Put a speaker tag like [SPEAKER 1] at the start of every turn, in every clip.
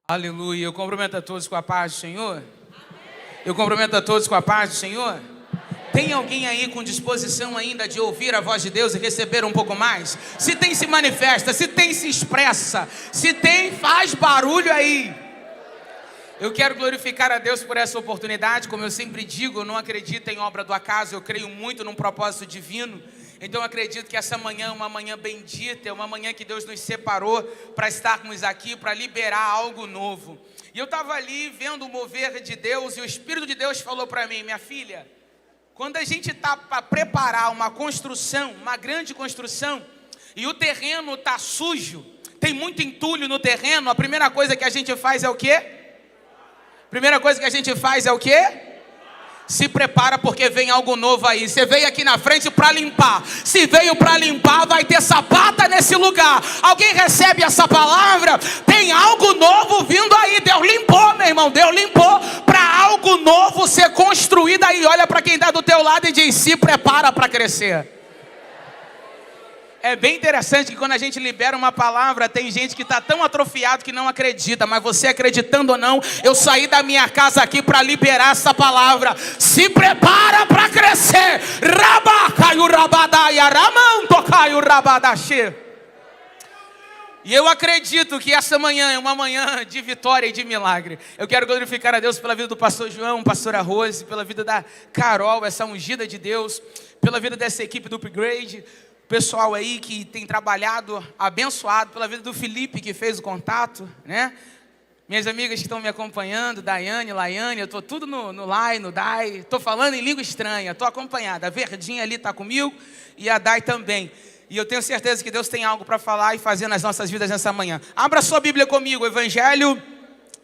[SPEAKER 1] Aleluia. Eu cumprimento a todos com a paz do Senhor. Eu cumprimento a todos com a paz do Senhor. Tem alguém aí com disposição ainda de ouvir a voz de Deus e receber um pouco mais? Se tem, se manifesta. Se tem, se expressa. Se tem, faz barulho aí. Eu quero glorificar a Deus por essa oportunidade. Como eu sempre digo, eu não acredito em obra do acaso. Eu creio muito num propósito divino. Então eu acredito que essa manhã é uma manhã bendita, é uma manhã que Deus nos separou para estarmos aqui, para liberar algo novo. E eu estava ali vendo o mover de Deus e o Espírito de Deus falou para mim: minha filha, quando a gente está para preparar uma construção, uma grande construção, e o terreno está sujo, tem muito entulho no terreno, a primeira coisa que a gente faz é o quê? Primeira coisa que a gente faz é o quê? Se prepara, porque vem algo novo aí. Você veio aqui na frente para limpar. Se veio para limpar, vai ter sapata nesse lugar. Alguém recebe essa palavra? Tem algo novo vindo aí. Deus limpou, meu irmão. Deus limpou para algo novo ser construído aí. Olha para quem está do teu lado e diz: se prepara para crescer. É bem interessante que quando a gente libera uma palavra, tem gente que está tão atrofiado que não acredita. Mas você acreditando ou não, eu saí da minha casa aqui para liberar essa palavra. Se prepara para crescer. E eu acredito que essa manhã é uma manhã de vitória e de milagre. Eu quero glorificar a Deus pela vida do pastor João, pastora Rose, pela vida da Carol, essa ungida de Deus, pela vida dessa equipe do Upgrade, pessoal aí que tem trabalhado, abençoado, pela vida do Felipe que fez o contato, né? Minhas amigas que estão me acompanhando, Daiane, Laiane, eu estou tudo no Lai, no Dai, estou falando em língua estranha, estou acompanhada, a Verdinha ali está comigo e a Dai também. E eu tenho certeza que Deus tem algo para falar e fazer nas nossas vidas nessa manhã. Abra sua Bíblia comigo, Evangelho,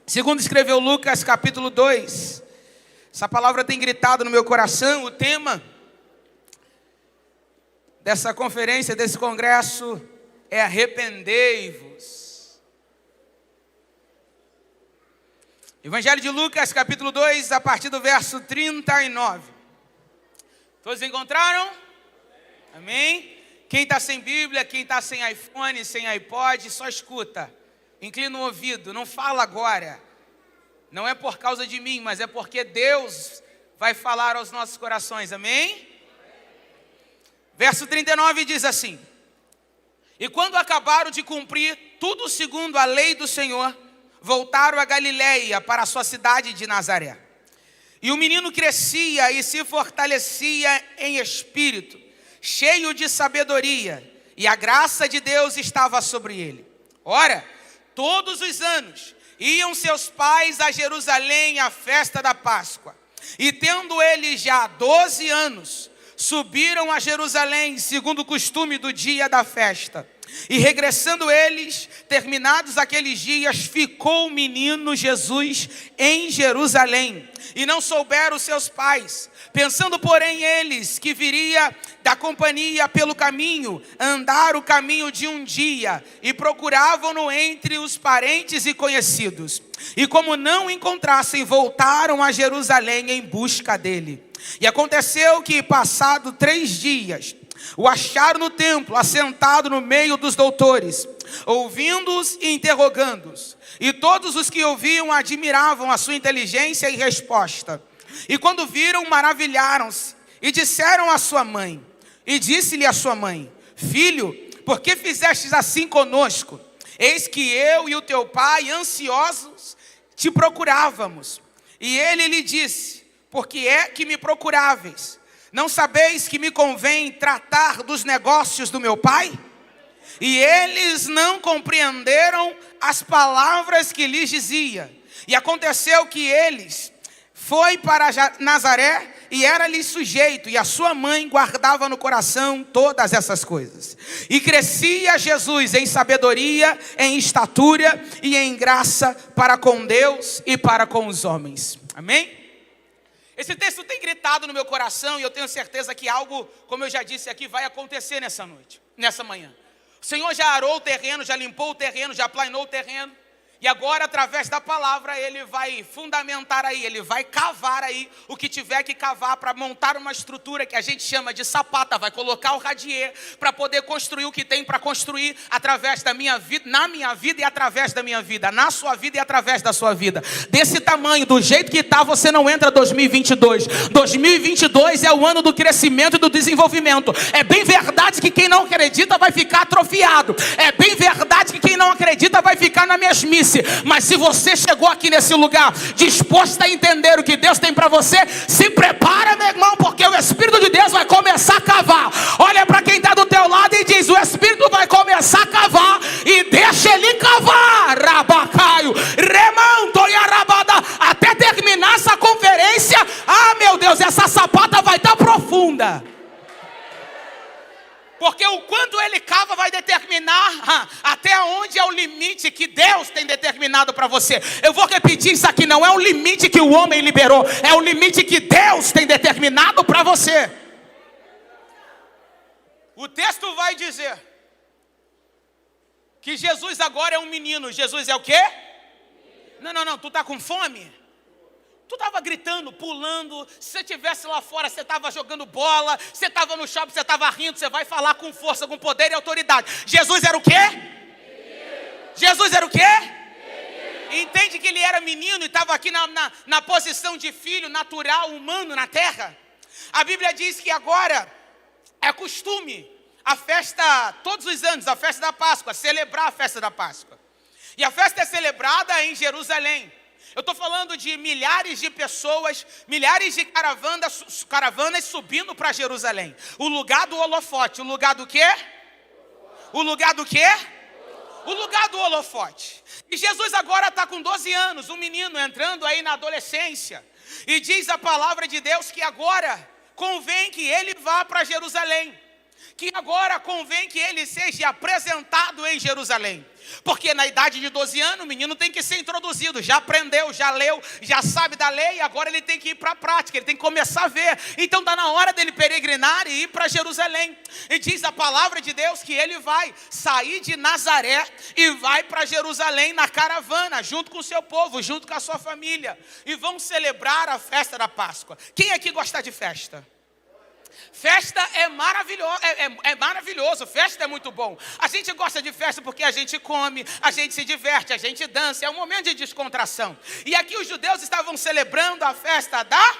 [SPEAKER 1] segundo escreveu Lucas, capítulo 2. Essa palavra tem gritado no meu coração. O tema dessa conferência, desse congresso, é arrependei-vos. Evangelho de Lucas, capítulo 2, a partir do verso 39. Todos encontraram? Amém? Quem está sem Bíblia, quem está sem iPhone, sem iPod, só escuta. Inclina o ouvido, não fala agora. Não é por causa de mim, mas é porque Deus vai falar aos nossos corações. Amém? Verso 39 diz assim: e quando acabaram de cumprir tudo segundo a lei do Senhor, voltaram a Galiléia, para a sua cidade de Nazaré. E o menino crescia e se fortalecia em espírito, cheio de sabedoria, e a graça de Deus estava sobre ele. Ora, todos os anos iam seus pais a Jerusalém à festa da Páscoa. E tendo ele já 12 anos, subiram a Jerusalém, segundo o costume do dia da festa. E regressando eles, terminados aqueles dias, ficou o menino Jesus em Jerusalém. E não souberam seus pais, pensando porém eles que viria da companhia pelo caminho, andar o caminho de um dia, e procuravam-no entre os parentes e conhecidos. E como não o encontrassem, voltaram a Jerusalém em busca dele. E aconteceu que, passado 3 dias, o acharam no templo, assentado no meio dos doutores, ouvindo-os e interrogando-os. E todos os que ouviam admiravam a sua inteligência e resposta. E quando viram, maravilharam-se e disseram à sua mãe, e disse-lhe a sua mãe: filho, por que fizestes assim conosco? Eis que eu e o teu pai, ansiosos, te procurávamos. E ele lhe disse: por que é que me procuráveis? Não sabeis que me convém tratar dos negócios do meu pai? E eles não compreenderam as palavras que lhes dizia. E aconteceu que eles foi para Nazaré e era-lhe sujeito, e a sua mãe guardava no coração todas essas coisas. E crescia Jesus em sabedoria, em estatura e em graça para com Deus e para com os homens. Amém? Esse texto tem gritado no meu coração e eu tenho certeza que algo, como eu já disse aqui, vai acontecer nessa noite, nessa manhã. O Senhor já arou o terreno, já limpou o terreno, já planou o terreno. E agora, através da palavra, ele vai fundamentar aí, ele vai cavar aí o que tiver que cavar para montar uma estrutura que a gente chama de sapata, vai colocar o radier para poder construir o que tem para construir através da minha vida, na minha vida e através da minha vida, na sua vida e através da sua vida. Desse tamanho, do jeito que está, você não entra 2022. 2022 é o ano do crescimento e do desenvolvimento. É bem verdade que quem não acredita vai ficar atrofiado. É bem verdade que quem não acredita vai ficar na mesmice. Mas se você chegou aqui nesse lugar disposto a entender o que Deus tem para você, se prepara, meu irmão, porque o Espírito de Deus vai começar a cavar. Olha para quem está do teu lado e diz: o Espírito vai começar a cavar, e deixa ele cavar, rabacaio, remanto e arabada, até terminar essa conferência. Ah, meu Deus, essa sapata vai estar profunda. Porque o quanto ele cava vai determinar até onde é o limite que Deus tem determinado para você. Eu vou repetir isso aqui, não é um limite que o homem liberou, é o limite que Deus tem determinado para você. O texto vai dizer que Jesus agora é um menino. Jesus é o quê? Não, tu está com fome? Tu estava gritando, pulando. Se você estivesse lá fora, você estava jogando bola. Você estava no shopping, você estava rindo. Você vai falar com força, com poder e autoridade. Jesus era o quê? Jesus era o quê? Entende que ele era menino e estava aqui na posição de filho natural, humano na terra? A Bíblia diz que agora é costume a festa, todos os anos, a festa da Páscoa, celebrar a festa da Páscoa. E a festa é celebrada em Jerusalém. Eu estou falando de milhares de pessoas, milhares de caravanas subindo para Jerusalém. O lugar do holofote. O lugar do quê? O lugar do quê? O lugar do holofote. E Jesus agora está com 12 anos, um menino entrando aí na adolescência. E diz a palavra de Deus que agora convém que ele vá para Jerusalém. Que agora convém que ele seja apresentado em Jerusalém. Porque na idade de 12 anos o menino tem que ser introduzido. Já aprendeu, já leu, já sabe da lei. E agora ele tem que ir para a prática, ele tem que começar a ver. Então está na hora dele peregrinar e ir para Jerusalém. E diz a palavra de Deus que ele vai sair de Nazaré e vai para Jerusalém na caravana, junto com o seu povo, junto com a sua família. E vão celebrar a festa da Páscoa. Quem aqui gosta de festa? Festa é maravilhoso, festa é muito bom. A gente gosta de festa porque a gente come, a gente se diverte, a gente dança, é um momento de descontração. E aqui os judeus estavam celebrando a festa da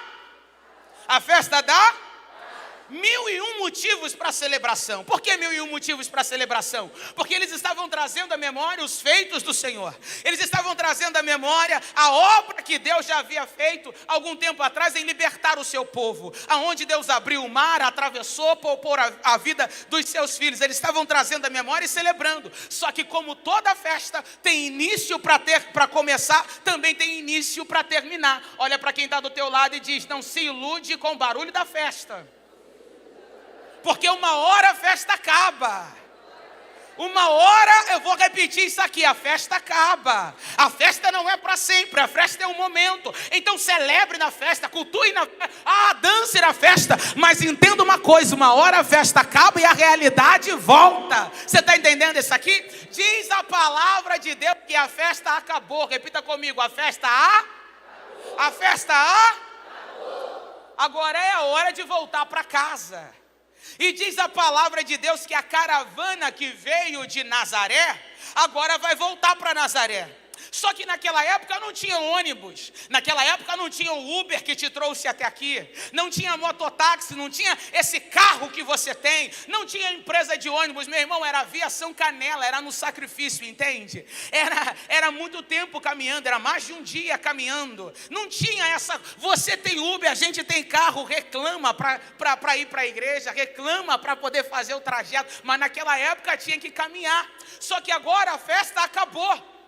[SPEAKER 1] 1001 motivos para celebração. Por que 1001 motivos para celebração? Porque eles estavam trazendo à memória os feitos do Senhor. Eles estavam trazendo à memória a obra que Deus já havia feito algum tempo atrás em libertar o seu povo. Aonde Deus abriu o mar, atravessou, poupou a vida dos seus filhos. Eles estavam trazendo à memória e celebrando. Só que como toda festa tem início para começar, também tem início para terminar. Olha para quem está do teu lado e diz: não se ilude com o barulho da festa. Porque uma hora a festa acaba. Uma hora, eu vou repetir isso aqui, a festa acaba. A festa não é para sempre, a festa é um momento. Então celebre na festa, cultue na festa, dance na festa. Mas entenda uma coisa, uma hora a festa acaba e a realidade volta. Você está entendendo isso aqui? Diz a palavra de Deus que a festa acabou. Repita comigo, a festa acabou. Agora é a hora de voltar para casa. E diz a palavra de Deus que a caravana que veio de Nazaré, agora vai voltar para Nazaré. Só que naquela época não tinha ônibus, naquela época não tinha o Uber que te trouxe até aqui, não tinha mototáxi, não tinha esse carro que você tem, não tinha empresa de ônibus, meu irmão, era aviação Canela, era no sacrifício, entende? Era muito tempo caminhando, era mais de um dia caminhando, não tinha essa, você tem Uber, a gente tem carro, reclama para ir para a igreja, reclama para poder fazer o trajeto, mas naquela época tinha que caminhar, só que agora a festa acabou.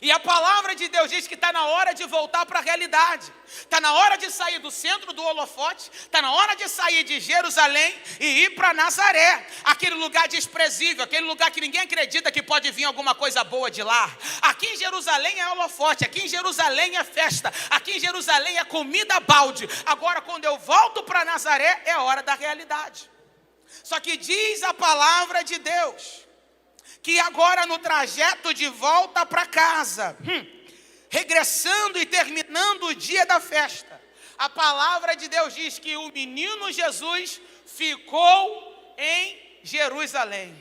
[SPEAKER 1] E a palavra de Deus diz que está na hora de voltar para a realidade. Está na hora de sair do centro do holofote. Está na hora de sair de Jerusalém e ir para Nazaré. Aquele lugar desprezível, aquele lugar que ninguém acredita que pode vir alguma coisa boa de lá. Aqui em Jerusalém é holofote, aqui em Jerusalém é festa, aqui em Jerusalém é comida a balde. Agora quando eu volto para Nazaré é a hora da realidade. Só que diz a palavra de Deus que agora no trajeto de volta para casa, regressando e terminando o dia da festa, a palavra de Deus diz que o menino Jesus ficou em Jerusalém.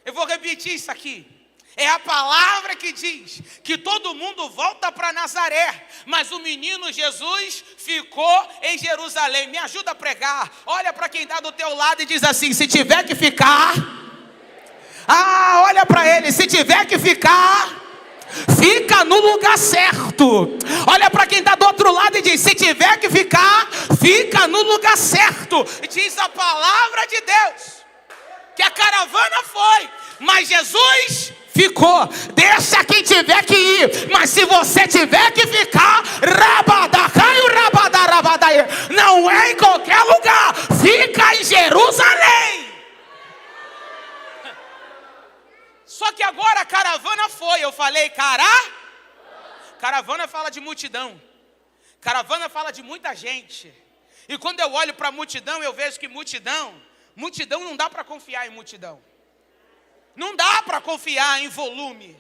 [SPEAKER 1] Eu vou repetir isso aqui. É a palavra que diz que todo mundo volta para Nazaré, mas o menino Jesus ficou em Jerusalém. Me ajuda a pregar. Olha para quem está do teu lado e diz assim: se tiver que ficar, olha para ele, se tiver que ficar, fica no lugar certo. Olha para quem está do outro lado e diz: se tiver que ficar, fica no lugar certo. Diz a palavra de Deus que a caravana foi, mas Jesus ficou. Deixa quem tiver que ir, mas se você tiver que ficar, não é em qualquer lugar, fica em Jerusalém. Só que agora a caravana foi. Eu falei caravana fala de multidão, caravana fala de muita gente. E quando eu olho para a multidão, eu vejo que multidão não dá para confiar em multidão. Não dá para confiar em volume.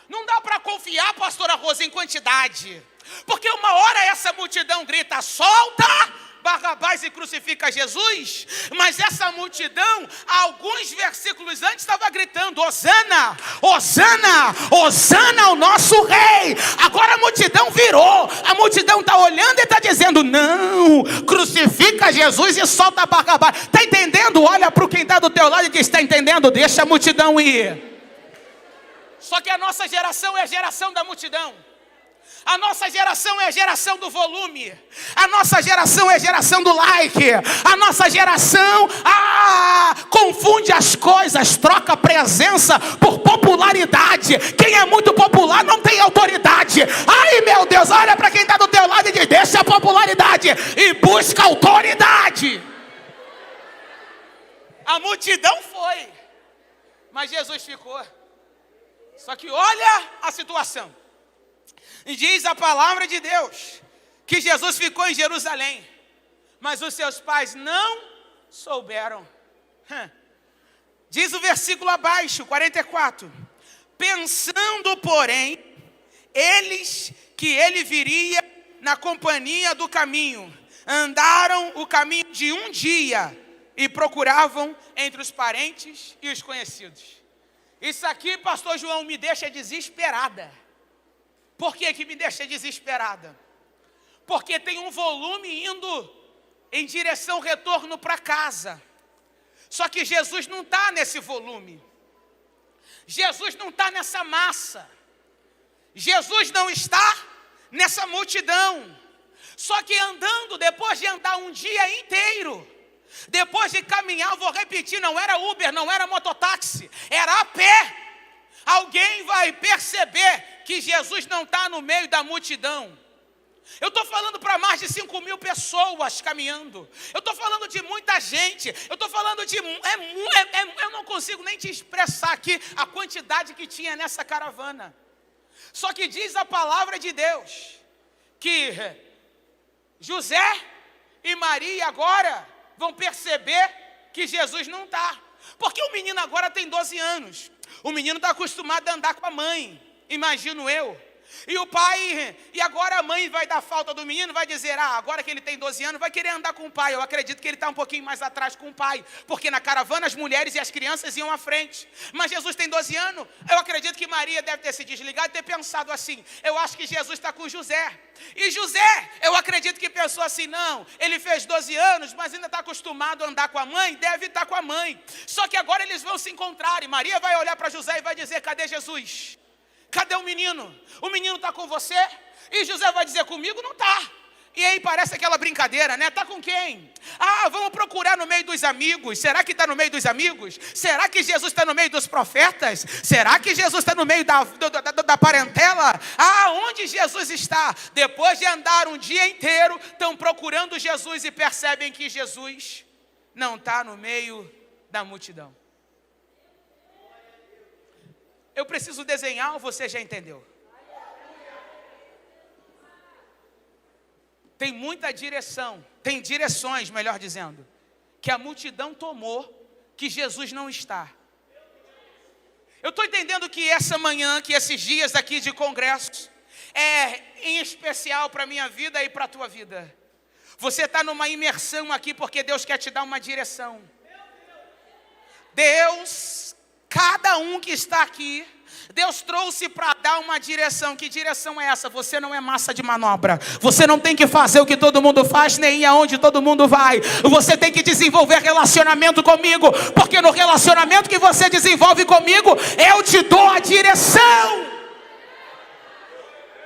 [SPEAKER 1] Não dá para confiar, pastora Rosa, em quantidade. Porque uma hora essa multidão grita: solta Barrabás e crucifica Jesus. Mas essa multidão, alguns versículos antes, estava gritando: Hosana, Hosana, Hosana ao nosso rei. Agora a multidão virou. A multidão está olhando e está dizendo: não, crucifica Jesus e solta Barrabás. Está entendendo? Olha para quem está do teu lado e diz: está entendendo? Deixa a multidão ir. Só que a nossa geração é a geração da multidão. A nossa geração é a geração do volume. A nossa geração é a geração do like. A nossa geração confunde as coisas, troca presença por popularidade. Quem é muito popular não tem autoridade. Ai meu Deus, olha para quem está do teu lado e diz: deixa a popularidade e busca autoridade. A multidão foi, mas Jesus ficou. Só que olha a situação. E diz a palavra de Deus que Jesus ficou em Jerusalém, mas os seus pais não souberam. Diz o versículo abaixo, 44. Pensando, porém, eles que ele viria na companhia do caminho, andaram o caminho de um dia e procuravam entre os parentes e os conhecidos. Isso aqui, pastor João, me deixa desesperada. Por que me deixa desesperada? Porque tem um volume indo em direção retorno para casa. Só que Jesus não está nesse volume. Jesus não está nessa massa. Jesus não está nessa multidão. Só que andando, depois de andar um dia inteiro, depois de caminhar, vou repetir, não era Uber, não era mototáxi, era a pé. Alguém vai perceber que Jesus não está no meio da multidão. Eu estou falando para mais de 5.000 pessoas caminhando. Eu estou falando de muita gente. Eu estou falando de... eu não consigo nem te expressar aqui a quantidade que tinha nessa caravana. Só que diz a palavra de Deus que José e Maria agora vão perceber que Jesus não está. Porque o menino agora tem 12 anos. O menino está acostumado a andar com a mãe, imagino eu. E o pai, e agora a mãe vai dar falta do menino, vai dizer: agora que ele tem 12 anos, vai querer andar com o pai. Eu acredito que ele está um pouquinho mais atrás com o pai, porque na caravana as mulheres e as crianças iam à frente. Mas Jesus tem 12 anos, eu acredito que Maria deve ter se desligado e ter pensado assim: eu acho que Jesus está com José. E José, eu acredito que pensou assim: não, ele fez 12 anos, mas ainda está acostumado a andar com a mãe, deve estar com a mãe. Só que agora eles vão se encontrar, e Maria vai olhar para José e vai dizer: cadê Jesus? Cadê o menino? O menino está com você? E José vai dizer: comigo não está. E aí parece aquela brincadeira, né? Está com quem? Vamos procurar no meio dos amigos. Será que está no meio dos amigos? Será que Jesus está no meio dos profetas? Será que Jesus está no meio da parentela? Onde Jesus está? Depois de andar um dia inteiro, estão procurando Jesus e percebem que Jesus não está no meio da multidão. Eu preciso desenhar ou você já entendeu? Tem muita direção, tem direções, melhor dizendo, que a multidão tomou, que Jesus não está. Eu estou entendendo que essa manhã, que esses dias aqui de congresso, é em especial para a minha vida e para a tua vida. Você está numa imersão aqui porque Deus quer te dar uma direção. Deus, cada um que está aqui, Deus trouxe para dar uma direção. Que direção é essa? Você não é massa de manobra. Você não tem que fazer o que todo mundo faz, nem ir aonde todo mundo vai. Você tem que desenvolver relacionamento comigo, porque no relacionamento que você desenvolve comigo, eu te dou a direção.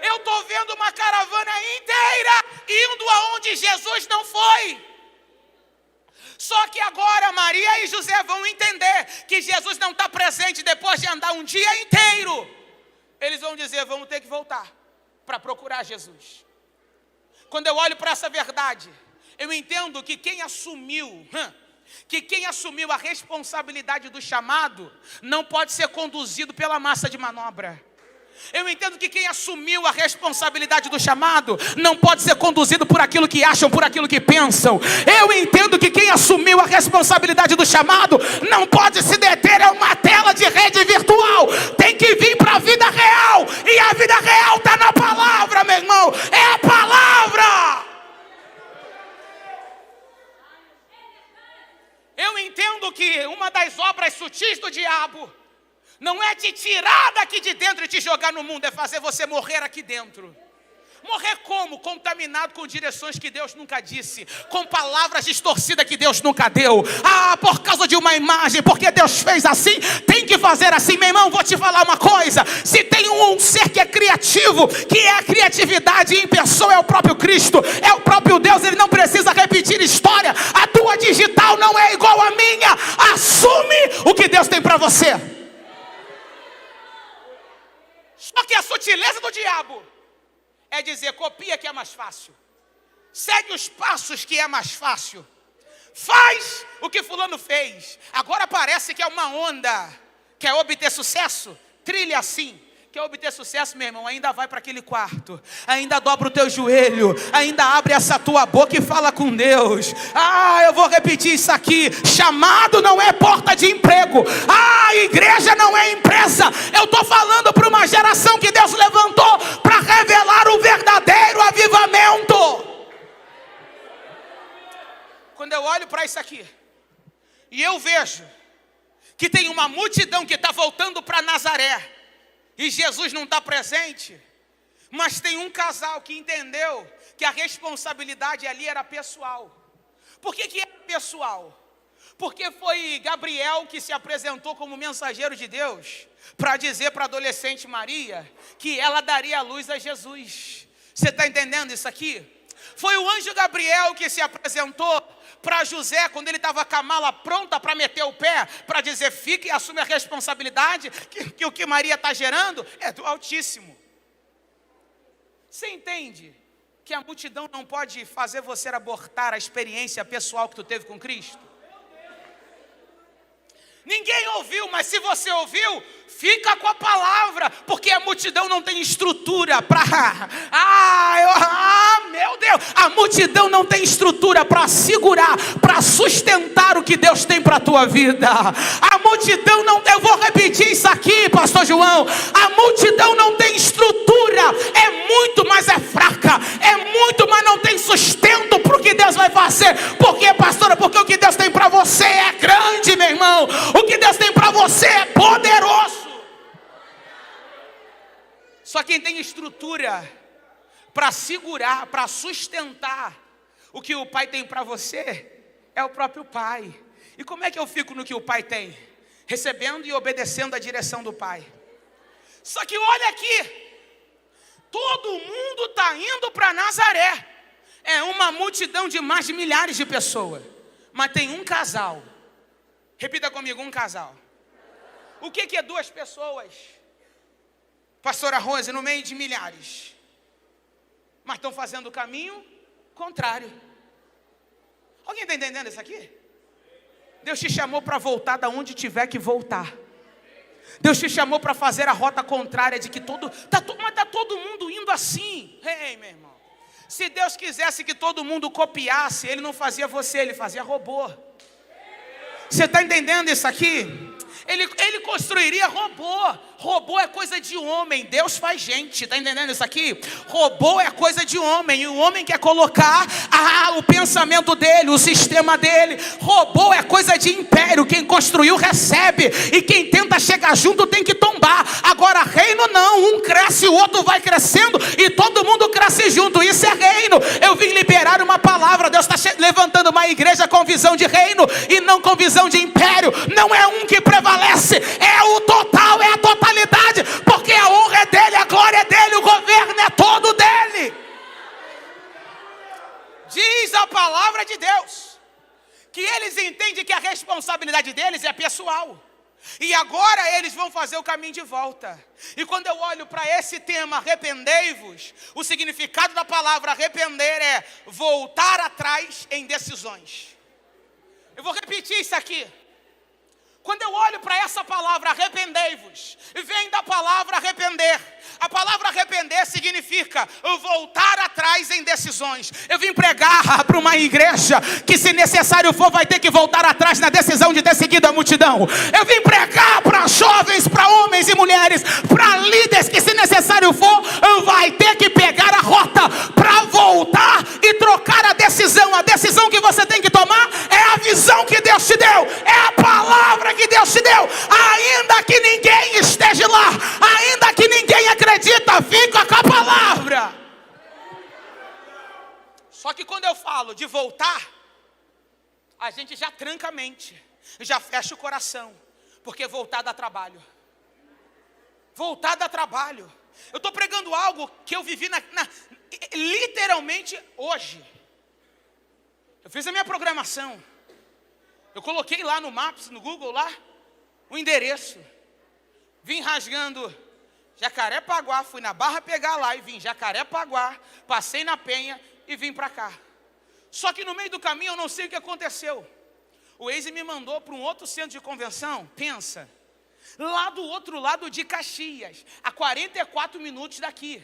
[SPEAKER 1] Eu estou vendo uma caravana inteira indo aonde Jesus não foi. Só que agora Maria e José vão entender que Jesus não está presente depois de andar um dia inteiro. Eles vão dizer, vamos ter que voltar para procurar Jesus. Quando eu olho para essa verdade, eu entendo que quem assumiu a responsabilidade do chamado não pode ser conduzido pela massa de manobra. Eu entendo que quem assumiu a responsabilidade do chamado não pode ser conduzido por aquilo que acham, por aquilo que pensam. Eu entendo que quem assumiu a responsabilidade do chamado não pode se deter a uma tela de rede virtual. Tem que vir para a vida real. E a vida real está na palavra, meu irmão. É a palavra. Eu entendo que uma das obras sutis do diabo não é te tirar daqui de dentro e te jogar no mundo, é fazer você morrer aqui dentro. Morrer como? Contaminado com direções que Deus nunca disse, com palavras distorcidas que Deus nunca deu. Por causa de uma imagem, porque Deus fez assim, tem que fazer assim. Meu irmão, vou te falar uma coisa. Se tem um ser que é criativo, que é a criatividade em pessoa, é o próprio Cristo, é o próprio Deus. Ele não precisa repetir história. A tua digital não é igual à minha. Assume o que Deus tem para você. Só que a sutileza do diabo é dizer, copia que é mais fácil. Segue os passos que é mais fácil. Faz o que fulano fez. Agora parece que é uma onda. Quer obter sucesso? Trilha assim. Quer obter sucesso, meu irmão? Ainda vai para aquele quarto. Ainda dobra o teu joelho. Ainda abre essa tua boca e fala com Deus. Eu vou repetir isso aqui. Chamado não é porta de emprego. Igreja não é empresa. Eu estou falando para uma geração que Deus levantou para revelar o verdadeiro avivamento. Quando eu olho para isso aqui e eu vejo que tem uma multidão que está voltando para Nazaré e Jesus não está presente, mas tem um casal que entendeu que a responsabilidade ali era pessoal. Por que era pessoal? Porque foi Gabriel que se apresentou como mensageiro de Deus para dizer para a adolescente Maria que ela daria a luz a Jesus. Você está entendendo isso aqui? Foi o anjo Gabriel que se apresentou para José quando ele estava com a mala pronta para meter o pé, para dizer, fique e assume a responsabilidade, que o que Maria está gerando é do Altíssimo. Você entende que a multidão não pode fazer você abortar a experiência pessoal que tu teve com Cristo? Ninguém ouviu, mas se você ouviu, fica com a palavra, porque a multidão não tem estrutura para... meu Deus, a multidão não tem estrutura para segurar, para sustentar o que Deus tem para a tua vida. A multidão não tem, eu vou repetir isso aqui, pastor João, a multidão não tem estrutura, é muito, mas é fraca, é muito, mas não tem sustento para o que Deus vai fazer. Por quê, pastora? Porque o que Deus tem para você é grande, meu irmão. O que Deus tem para você é poderoso. Só quem tem estrutura para segurar, para sustentar o que o Pai tem para você é o próprio Pai. E como é que eu fico no que o Pai tem? Recebendo e obedecendo a direção do Pai. Só que olha aqui, todo mundo está indo para Nazaré. É uma multidão de mais de milhares de pessoas, mas tem um casal. Repita comigo, um casal. O que é duas pessoas, pastora Rose, no meio de milhares? Mas estão fazendo o caminho contrário. Alguém está entendendo isso aqui? Deus te chamou para voltar da onde tiver que voltar. Deus te chamou para fazer a rota contrária de que mas está todo mundo indo assim. Meu irmão, se Deus quisesse que todo mundo copiasse, Ele não fazia você, Ele fazia robô. Você está entendendo isso aqui? Ele construiria robô. Robô é coisa de homem, Deus faz gente, está entendendo isso aqui? Robô é coisa de homem, e o homem quer colocar o pensamento dele, o sistema dele. Robô é coisa de império, quem construiu recebe, e quem tenta chegar junto tem que tombar. Agora reino não, um cresce, o outro vai crescendo, e todo mundo cresce junto, isso é reino. Eu vim liberar uma palavra, Deus está levantando uma igreja com visão de reino, e não com visão de império. Não é um que prevalece, é o total, é a totalidade, porque a honra é dele, a glória é dele, o governo é todo dele. Diz a palavra de Deus que eles entendem que a responsabilidade deles é pessoal, e agora eles vão fazer o caminho de volta. E quando eu olho para esse tema, arrependei-vos, o significado da palavra arrepender é voltar atrás em decisões. Eu vou repetir isso aqui. Quando eu olho para essa palavra, arrependei-vos, vem da palavra arrepender. A palavra arrepender significa voltar atrás em decisões. Eu vim pregar para uma igreja que, se necessário for, vai ter que voltar atrás na decisão de ter seguido a multidão. Eu vim pregar para jovens, para homens e mulheres, para líderes que, se necessário for, vai ter que pegar a rota para voltar e trocar a decisão. A decisão que você tem que tomar é a visão que Deus te deu, é a palavra que Deus te deu. Ainda que ninguém esteja lá, ainda que ninguém acredita, fica com a palavra. Só que quando eu falo de voltar, a gente já tranca a mente, já fecha o coração, porque voltar dá trabalho. Voltar dá trabalho. Eu estou pregando algo que eu vivi literalmente hoje. Eu fiz a minha programação. Eu coloquei lá no Maps, no Google lá, o endereço. Vim rasgando Jacarepaguá, fui na Barra pegar lá e vim Jacarepaguá, passei na Penha e vim para cá. Só que no meio do caminho eu não sei o que aconteceu. O Waze me mandou para um outro centro de convenção, pensa, lá do outro lado de Caxias, a 44 minutos daqui.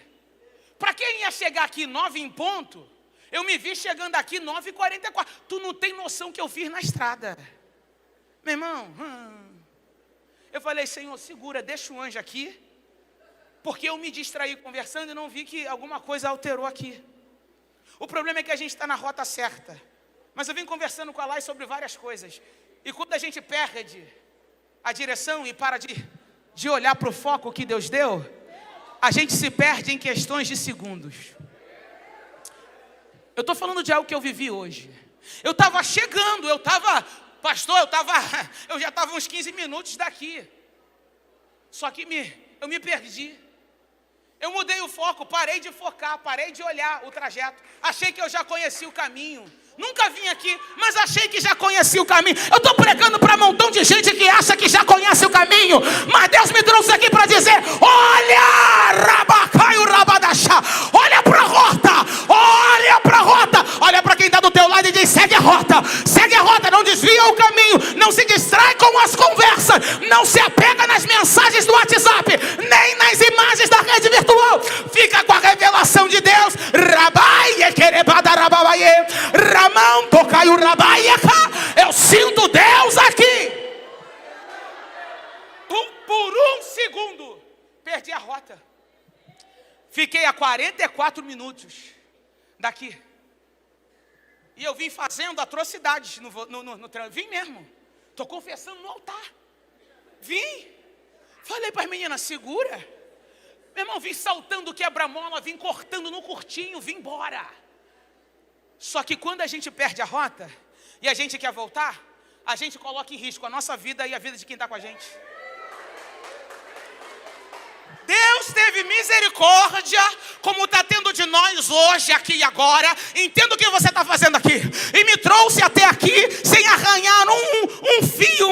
[SPEAKER 1] Para quem ia chegar aqui 9 em ponto, eu me vi chegando aqui 9h44. Tu não tem noção que eu fiz na estrada. Meu irmão, eu falei, Senhor, segura, deixa o anjo aqui, porque eu me distraí conversando e não vi que alguma coisa alterou aqui. O problema é que a gente está na rota certa. Mas eu vim conversando com a Lai sobre várias coisas. E quando a gente perde a direção e para de olhar para o foco que Deus deu, a gente se perde em questões de segundos. Eu estou falando de algo que eu vivi hoje. Eu estava chegando, pastor, eu já estava uns 15 minutos daqui. Só que eu me perdi. Eu mudei o foco, parei de focar, parei de olhar o trajeto. Achei que eu já conhecia o caminho. Nunca vim aqui, mas achei que já conhecia o caminho. Eu estou pregando para um montão de gente que acha que já conhece o caminho. Mas Deus me trouxe aqui para dizer, olha, Rabacaio Rabadachá, olha para a rota, olha para a rota. Olha para quem está do teu lado e diz, segue a rota, não desvia o caminho, não se distrai com as conversas, não se apega nas mensagens do WhatsApp, nem nas imagens da rede virtual. Fica com a revelação de Deus. Rabaie, querebada, rabaie, Ramão, tocaio, rabaie, eu sinto Deus aqui. Por um segundo, perdi a rota. Fiquei a 44 minutos daqui. E eu vim fazendo atrocidades no trânsito. Vim mesmo. Estou confessando no altar. Vim. Falei para as meninas, segura. Meu irmão, vim saltando o quebra-mola, vim cortando no curtinho, vim embora. Só que quando a gente perde a rota e a gente quer voltar, a gente coloca em risco a nossa vida e a vida de quem está com a gente. Deus teve misericórdia, como está tendo de nós hoje, aqui e agora. Entendo o que você está fazendo aqui. E me trouxe até aqui sem arranhar um fio,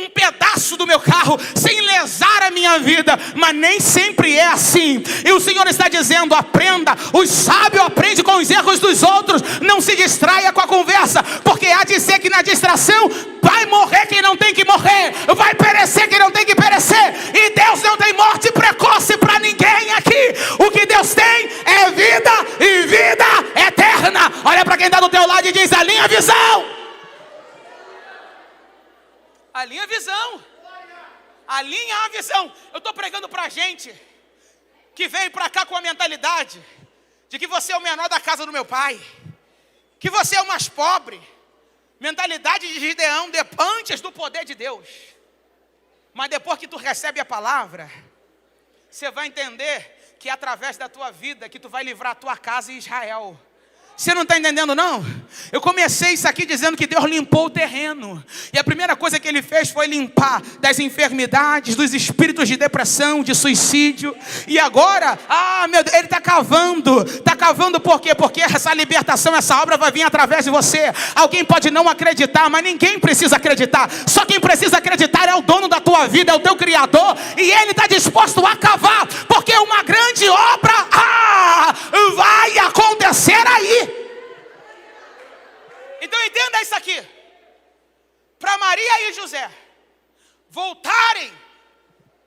[SPEAKER 1] um pedaço do meu carro, sem lesar a minha vida. Mas nem sempre é assim. E o Senhor está dizendo, aprenda. O sábio aprende com os erros dos outros. Não se distraia com a conversa, porque há de ser que na distração vai morrer quem não tem que morrer, vai perecer quem não tem que perecer. E Deus não tem morte precoce para ninguém aqui. O que Deus tem é vida e vida eterna. Olha para quem está do teu lado e diz, alinha a visão. Alinha a visão. Alinha a visão. Eu estou pregando para gente que veio para cá com a mentalidade de que você é o menor da casa do meu pai, que você é o mais pobre. Mentalidade de Gideão, antes do poder de Deus. Mas depois que tu recebe a palavra, você vai entender que é através da tua vida que tu vai livrar a tua casa e Israel. Você não está entendendo não? Eu comecei isso aqui dizendo que Deus limpou o terreno. E a primeira coisa que Ele fez foi limpar das enfermidades, dos espíritos de depressão, de suicídio. E agora, meu Deus, Ele está cavando. Está cavando por quê? Porque essa libertação, essa obra vai vir através de você. Alguém pode não acreditar, mas ninguém precisa acreditar. Só quem precisa acreditar é o dono da tua vida, é o teu Criador. E Ele está disposto a cavar, porque uma grande obra vai acontecer aí. Então entenda isso aqui. Para Maria e José voltarem,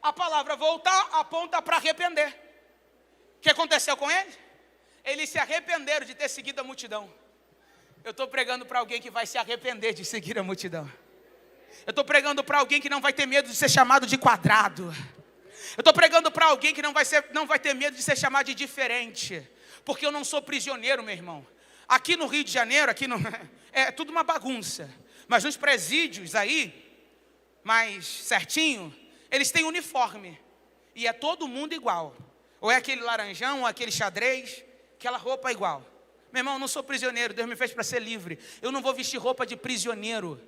[SPEAKER 1] a palavra voltar aponta para arrepender. O que aconteceu com eles? Eles se arrependeram de ter seguido a multidão. Eu estou pregando para alguém que vai se arrepender de seguir a multidão. Eu estou pregando para alguém que não vai ter medo de ser chamado de quadrado. Eu estou pregando para alguém que não vai ter medo de ser chamado de diferente. Porque eu não sou prisioneiro, meu irmão. Aqui no Rio de Janeiro, é tudo uma bagunça. Mas nos presídios aí, mais certinho, eles têm uniforme. E é todo mundo igual. Ou é aquele laranjão, ou aquele xadrez, aquela roupa igual. Meu irmão, eu não sou prisioneiro, Deus me fez para ser livre. Eu não vou vestir roupa de prisioneiro.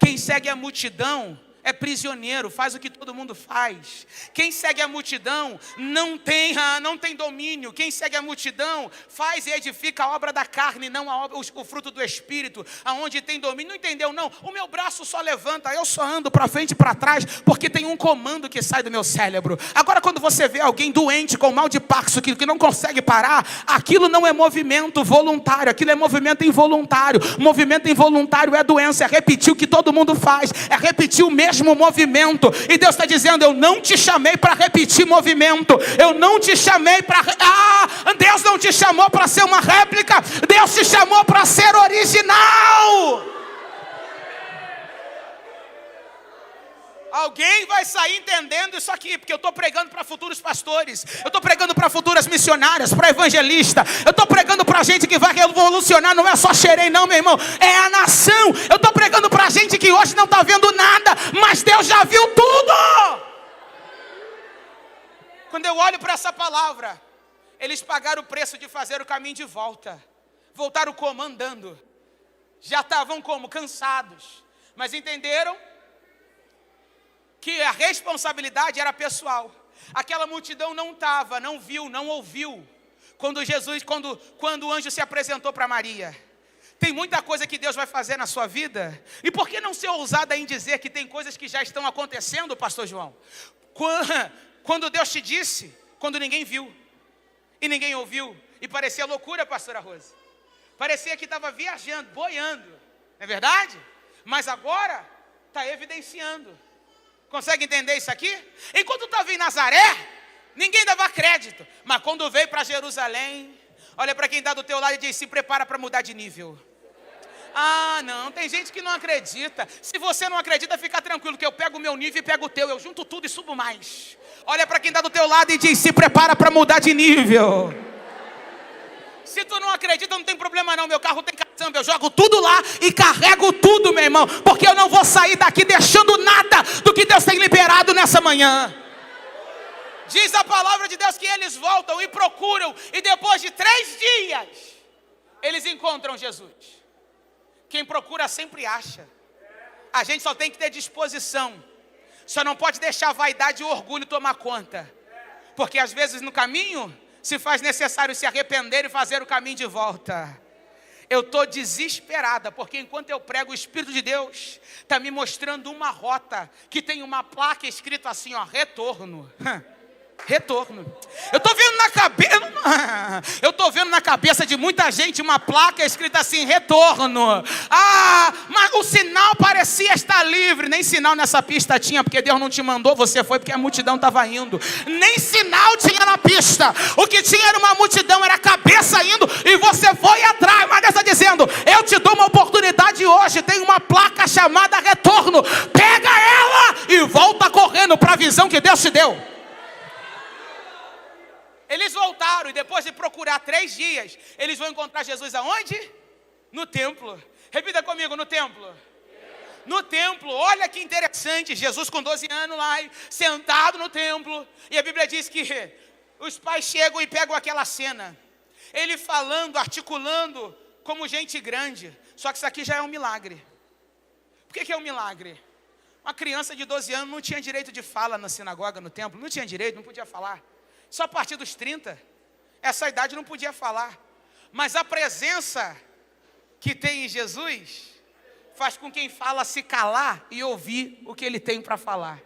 [SPEAKER 1] Quem segue a multidão é prisioneiro, faz o que todo mundo faz. Quem segue a multidão não tem domínio. Quem segue a multidão faz e edifica a obra da carne, não o fruto do Espírito, aonde tem domínio. Não entendeu não? O meu braço só levanta, eu só ando para frente e para trás, porque tem um comando que sai do meu cérebro. Agora quando você vê alguém doente com mal de Parkinson, que não consegue parar, aquilo não é movimento voluntário, aquilo é movimento involuntário. Movimento involuntário é doença, é repetir o que todo mundo faz, é repetir o mesmo movimento. E Deus está dizendo: eu não te chamei para repetir movimento. Eu não te chamei para... Deus não te chamou para ser uma réplica. Deus te chamou para ser original. Alguém vai sair entendendo isso aqui, porque eu estou pregando para futuros pastores, eu estou pregando para futuras missionárias, para evangelistas, eu estou pregando para gente que vai revolucionar, não é só Xerém não, meu irmão, é a nação. Eu estou pregando para gente que hoje não está vendo nada, mas Deus já viu tudo. Quando eu olho para essa palavra, eles pagaram o preço de fazer o caminho de volta. Voltaram como? Andando. Já estavam como? Cansados. Mas entenderam que a responsabilidade era pessoal. Aquela multidão não estava, não viu, não ouviu quando o anjo se apresentou para Maria. Tem muita coisa que Deus vai fazer na sua vida. E por que não ser ousada em dizer que tem coisas que já estão acontecendo, pastor João? Quando Deus te disse, quando ninguém viu e ninguém ouviu, e parecia loucura, pastora Rose. Parecia que estava viajando, boiando, não é verdade? Mas agora está evidenciando. Consegue entender isso aqui? Enquanto estava em Nazaré, ninguém dava crédito. Mas quando veio para Jerusalém, olha para quem está do teu lado e diz: se prepara para mudar de nível. Não, tem gente que não acredita. Se você não acredita, fica tranquilo, que eu pego o meu nível e pego o teu. Eu junto tudo e subo mais. Olha para quem está do teu lado e diz: se prepara para mudar de nível. Se tu não acredita, não tem problema não. Meu carro tem caçamba, eu jogo tudo lá e carrego tudo, meu irmão. Porque eu não vou sair daqui deixando nada do que Deus tem liberado nessa manhã. Diz a palavra de Deus que eles voltam e procuram. E depois de 3 dias, eles encontram Jesus. Quem procura sempre acha. A gente só tem que ter disposição. Só não pode deixar a vaidade e o orgulho tomar conta. Porque às vezes no caminho se faz necessário se arrepender e fazer o caminho de volta. Eu estou desesperada, porque enquanto eu prego, o Espírito de Deus está me mostrando uma rota, que tem uma placa escrito assim, ó, retorno. Retorno. Eu estou vendo na cabeça de muita gente uma placa escrita assim, retorno. Mas o sinal parecia estar livre. Nem sinal nessa pista tinha, porque Deus não te mandou, você foi porque a multidão estava indo. Nem sinal tinha na pista. O que tinha era uma multidão, era a cabeça indo, e você foi atrás. Mas Deus está dizendo, eu te dou uma oportunidade hoje. Tem uma placa chamada retorno. Pega ela e volta correndo para a visão que Deus te deu. Eles voltaram, e depois de procurar 3 dias, eles vão encontrar Jesus aonde? No templo. Repita comigo, no templo. No templo. Olha que interessante, Jesus com 12 anos lá, sentado no templo. E a Bíblia diz que os pais chegam e pegam aquela cena. Ele falando, articulando como gente grande. Só que isso aqui já é um milagre. Por que é um milagre? Uma criança de 12 anos não tinha direito de fala na sinagoga, no templo. Não tinha direito, não podia falar. Só a partir dos 30, essa idade não podia falar. Mas a presença que tem em Jesus faz com quem fala se calar e ouvir o que ele tem para falar.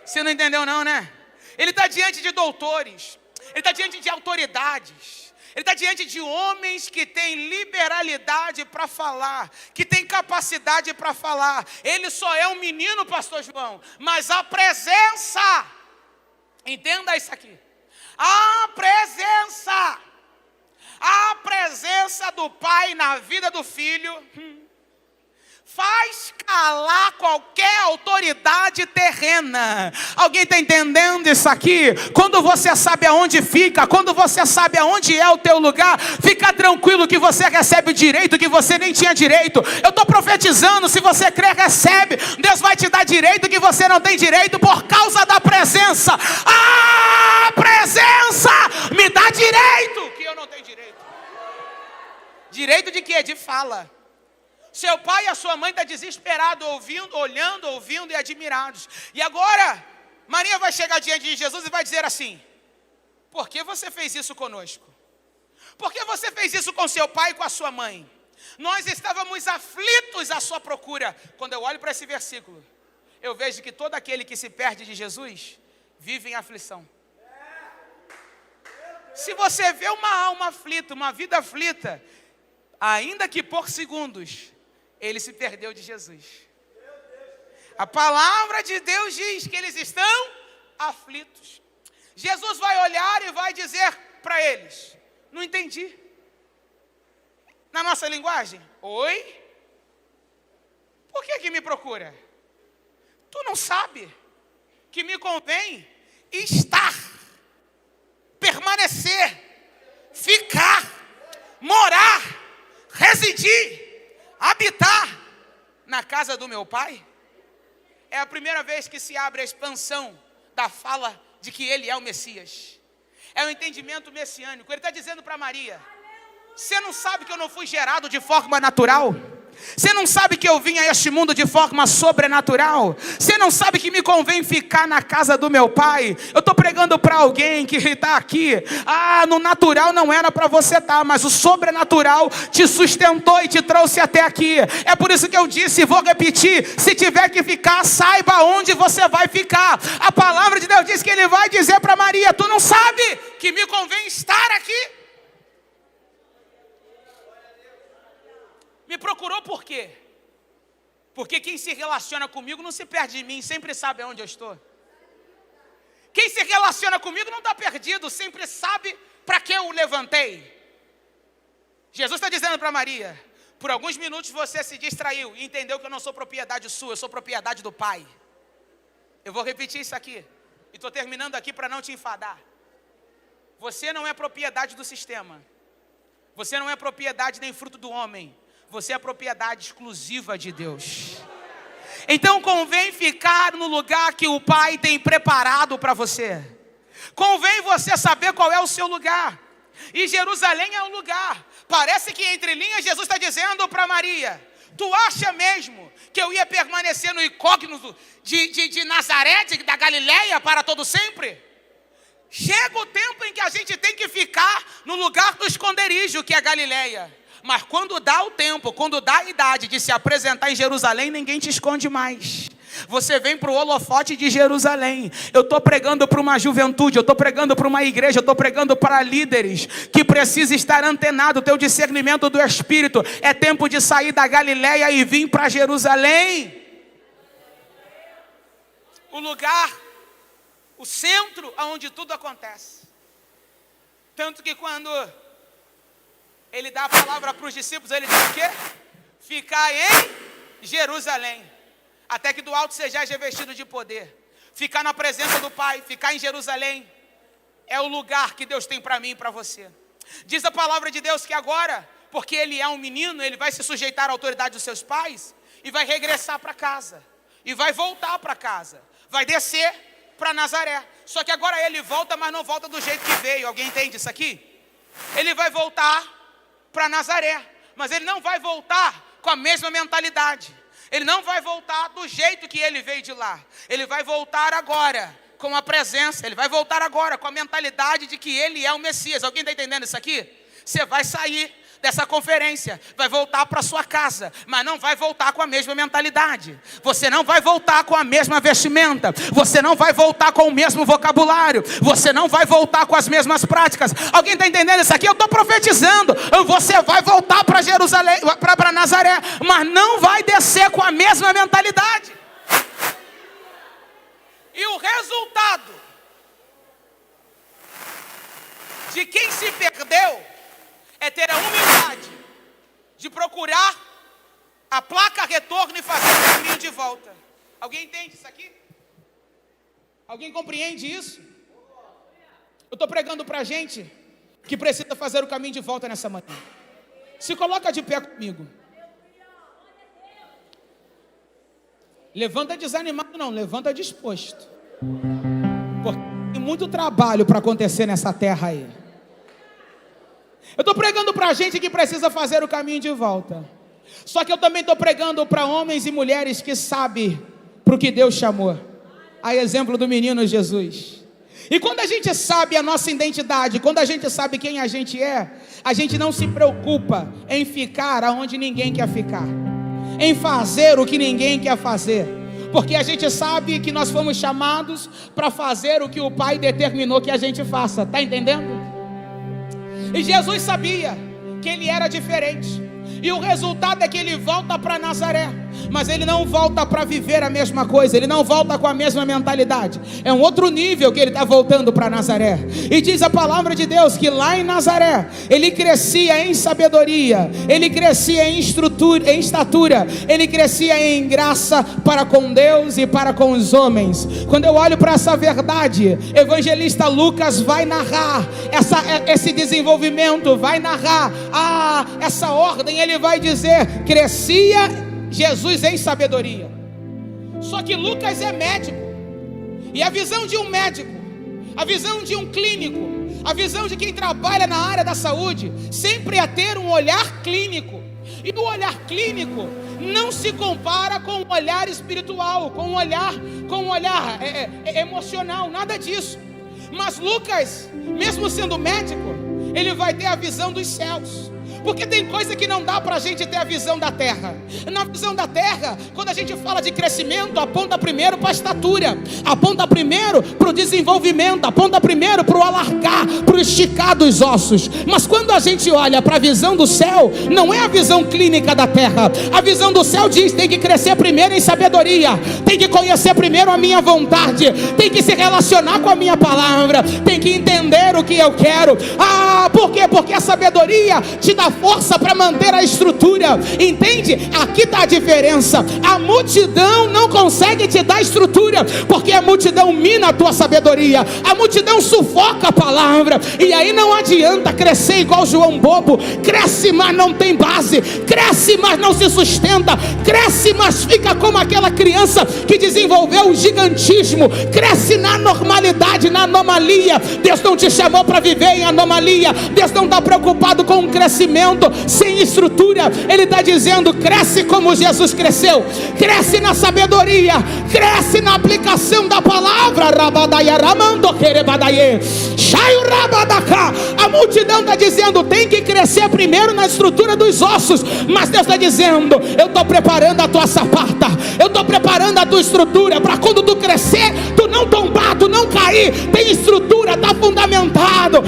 [SPEAKER 1] Você não entendeu não, né? Ele está diante de doutores, ele está diante de autoridades, ele está diante de homens que têm liberalidade para falar, que têm capacidade para falar. Ele só é um menino, pastor João, mas a presença, entenda isso aqui. A presença do Pai na vida do Filho faz calar qualquer autoridade terrena. Alguém está entendendo isso aqui? Quando você sabe aonde fica, quando você sabe aonde é o teu lugar, fica tranquilo que você recebe o direito que você nem tinha direito. Eu estou profetizando, se você crer, recebe. Deus vai te dar direito que você não tem direito por causa da presença. A presença me dá direito que eu não tenho direito. Direito de quê? De fala. Seu pai e a sua mãe estão desesperados, ouvindo, olhando, ouvindo e admirados. E agora, Maria vai chegar diante de Jesus e vai dizer assim: por que você fez isso conosco? Por que você fez isso com seu pai e com a sua mãe? Nós estávamos aflitos à sua procura. Quando eu olho para esse versículo, eu vejo que todo aquele que se perde de Jesus vive em aflição. Se você vê uma alma aflita, uma vida aflita, ainda que por segundos, ele se perdeu de Jesus. A palavra de Deus diz que eles estão aflitos. Jesus vai olhar e vai dizer para eles: não entendi. Na nossa linguagem, oi? Por que me procura? Tu não sabe que me convém estar, permanecer, ficar, morar, residir, habitar na casa do meu pai? É a primeira vez que se abre a expansão da fala de que ele é o Messias. É o entendimento messiânico. Ele está dizendo para Maria: você não sabe que eu não fui gerado de forma natural? Você não sabe que eu vim a este mundo de forma sobrenatural? Você não sabe que me convém ficar na casa do meu pai? Eu estou pregando para alguém que está aqui. No natural não era para você estar, mas o sobrenatural te sustentou e te trouxe até aqui. É por isso que eu disse, vou repetir: se tiver que ficar, saiba onde você vai ficar. A palavra de Deus diz que ele vai dizer para Maria: tu não sabe que me convém estar aqui? Me procurou por quê? Porque quem se relaciona comigo não se perde de mim, sempre sabe onde eu estou. Quem se relaciona comigo não está perdido, sempre sabe para que eu o levantei. Jesus está dizendo para Maria: por alguns minutos você se distraiu e entendeu que eu não sou propriedade sua, eu sou propriedade do Pai. Eu vou repetir isso aqui, e estou terminando aqui para não te enfadar. Você não é propriedade do sistema. Você não é propriedade nem fruto do homem. Você é propriedade exclusiva de Deus. Então convém ficar no lugar que o Pai tem preparado para você. Convém você saber qual é o seu lugar. E Jerusalém é o lugar. Parece que entre linhas Jesus está dizendo para Maria: tu acha mesmo que eu ia permanecer no incógnito de Nazaré, da Galileia, para todo sempre? Chega o tempo em que a gente tem que ficar no lugar do esconderijo, que é a Galileia. Mas quando dá o tempo, quando dá a idade de se apresentar em Jerusalém, ninguém te esconde mais. Você vem para o holofote de Jerusalém. Eu estou pregando para uma juventude, eu estou pregando para uma igreja, eu estou pregando para líderes que precisam estar antenados. O teu discernimento do Espírito. É tempo de sair da Galileia e vir para Jerusalém. O lugar, o centro onde tudo acontece. Tanto que quando ele dá a palavra para os discípulos, ele diz o quê? Ficar em Jerusalém. Até que do alto sejais revestido de poder. Ficar na presença do Pai, ficar em Jerusalém, é o lugar que Deus tem para mim e para você. Diz a palavra de Deus que agora, porque ele é um menino, ele vai se sujeitar à autoridade dos seus pais, e vai regressar para casa, e vai voltar para casa, vai descer para Nazaré. Só que agora ele volta, mas não volta do jeito que veio. Alguém entende isso aqui? Ele vai voltar para Nazaré, mas ele não vai voltar com a mesma mentalidade. Ele não vai voltar do jeito que ele veio de lá. Ele vai voltar agora com a presença. Ele vai voltar agora com a mentalidade de que ele é o Messias. Alguém está entendendo isso aqui? Você vai sair dessa conferência, vai voltar para sua casa, mas não vai voltar com a mesma mentalidade. Você não vai voltar com a mesma vestimenta. Você não vai voltar com o mesmo vocabulário. Você não vai voltar com as mesmas práticas. Alguém está entendendo isso aqui? Eu estou profetizando. Você vai voltar para Jerusalém, para Nazaré, mas não vai descer com a mesma mentalidade. E o resultado de quem se perdeu é ter a humildade de procurar a placa retorno e fazer o caminho de volta. Alguém entende isso aqui? Alguém compreende isso? Eu estou pregando para a gente que precisa fazer o caminho de volta nessa manhã. Se coloca de pé comigo. Levanta desanimado não, levanta disposto. Porque tem muito trabalho para acontecer nessa terra aí. Eu estou pregando para a gente que precisa fazer o caminho de volta. Só que eu também estou pregando para homens e mulheres que sabem para o que Deus chamou. A exemplo do menino Jesus. E quando a gente sabe a nossa identidade, quando a gente sabe quem a gente gente não se preocupa em ficar aonde ninguém quer ficar, em fazer o que ninguém quer fazer, porque a gente sabe que nós fomos chamados para fazer o que o Pai determinou que a gente faça. Está entendendo? E Jesus sabia que ele era diferente. E o resultado é que ele volta para Nazaré. Mas ele não volta para viver a mesma coisa. Ele não volta com a mesma mentalidade. É um outro nível que ele está voltando para Nazaré. E diz a palavra de Deus que lá em Nazaré ele crescia em sabedoria, ele crescia em estatura, ele crescia em graça para com Deus e para com os homens. Quando eu olho para essa verdade, evangelista Lucas vai narrar esse desenvolvimento, vai narrar essa ordem. Ele vai dizer: crescia Jesus em sabedoria. Só que Lucas é médico, e a visão de um médico, a visão de um clínico, a visão de quem trabalha na área da saúde, sempre é ter um olhar clínico. E o olhar clínico não se compara com o olhar espiritual, com o olhar emocional, nada disso. Mas Lucas, mesmo sendo médico, ele vai ter a visão dos céus. Porque tem coisa que não dá para a gente ter a visão da terra. Na visão da terra, quando a gente fala de crescimento, aponta primeiro para a estatura, aponta primeiro para o desenvolvimento, aponta primeiro para o alargar, para o esticar dos ossos. Mas quando a gente olha para a visão do céu, não é a visão clínica da terra. A visão do céu diz: tem que crescer primeiro em sabedoria, tem que conhecer primeiro a minha vontade, tem que se relacionar com a minha palavra, tem que entender o que eu quero. Por quê? Porque a sabedoria te dá força para manter a estrutura. Entende? Aqui está a diferença. A multidão não consegue te dar estrutura, porque a multidão mina a tua sabedoria, a multidão sufoca a palavra. E aí não adianta crescer igual João Bobo. Cresce, mas não tem base, cresce, mas não se sustenta, cresce, mas fica como aquela criança que desenvolveu o gigantismo, cresce na normalidade, na anomalia. Deus não te chamou para viver em anomalia, Deus não está preocupado com um crescimento sem estrutura. Ele está dizendo: cresce como Jesus cresceu, cresce na sabedoria, cresce na aplicação da palavra. A multidão está dizendo: tem que crescer primeiro na estrutura dos ossos. Mas Deus está dizendo: eu estou preparando a tua sapata, eu estou preparando a tua estrutura, para quando tu crescer, tu não tombar, tu não cair. Tem estrutura, está fundamentado.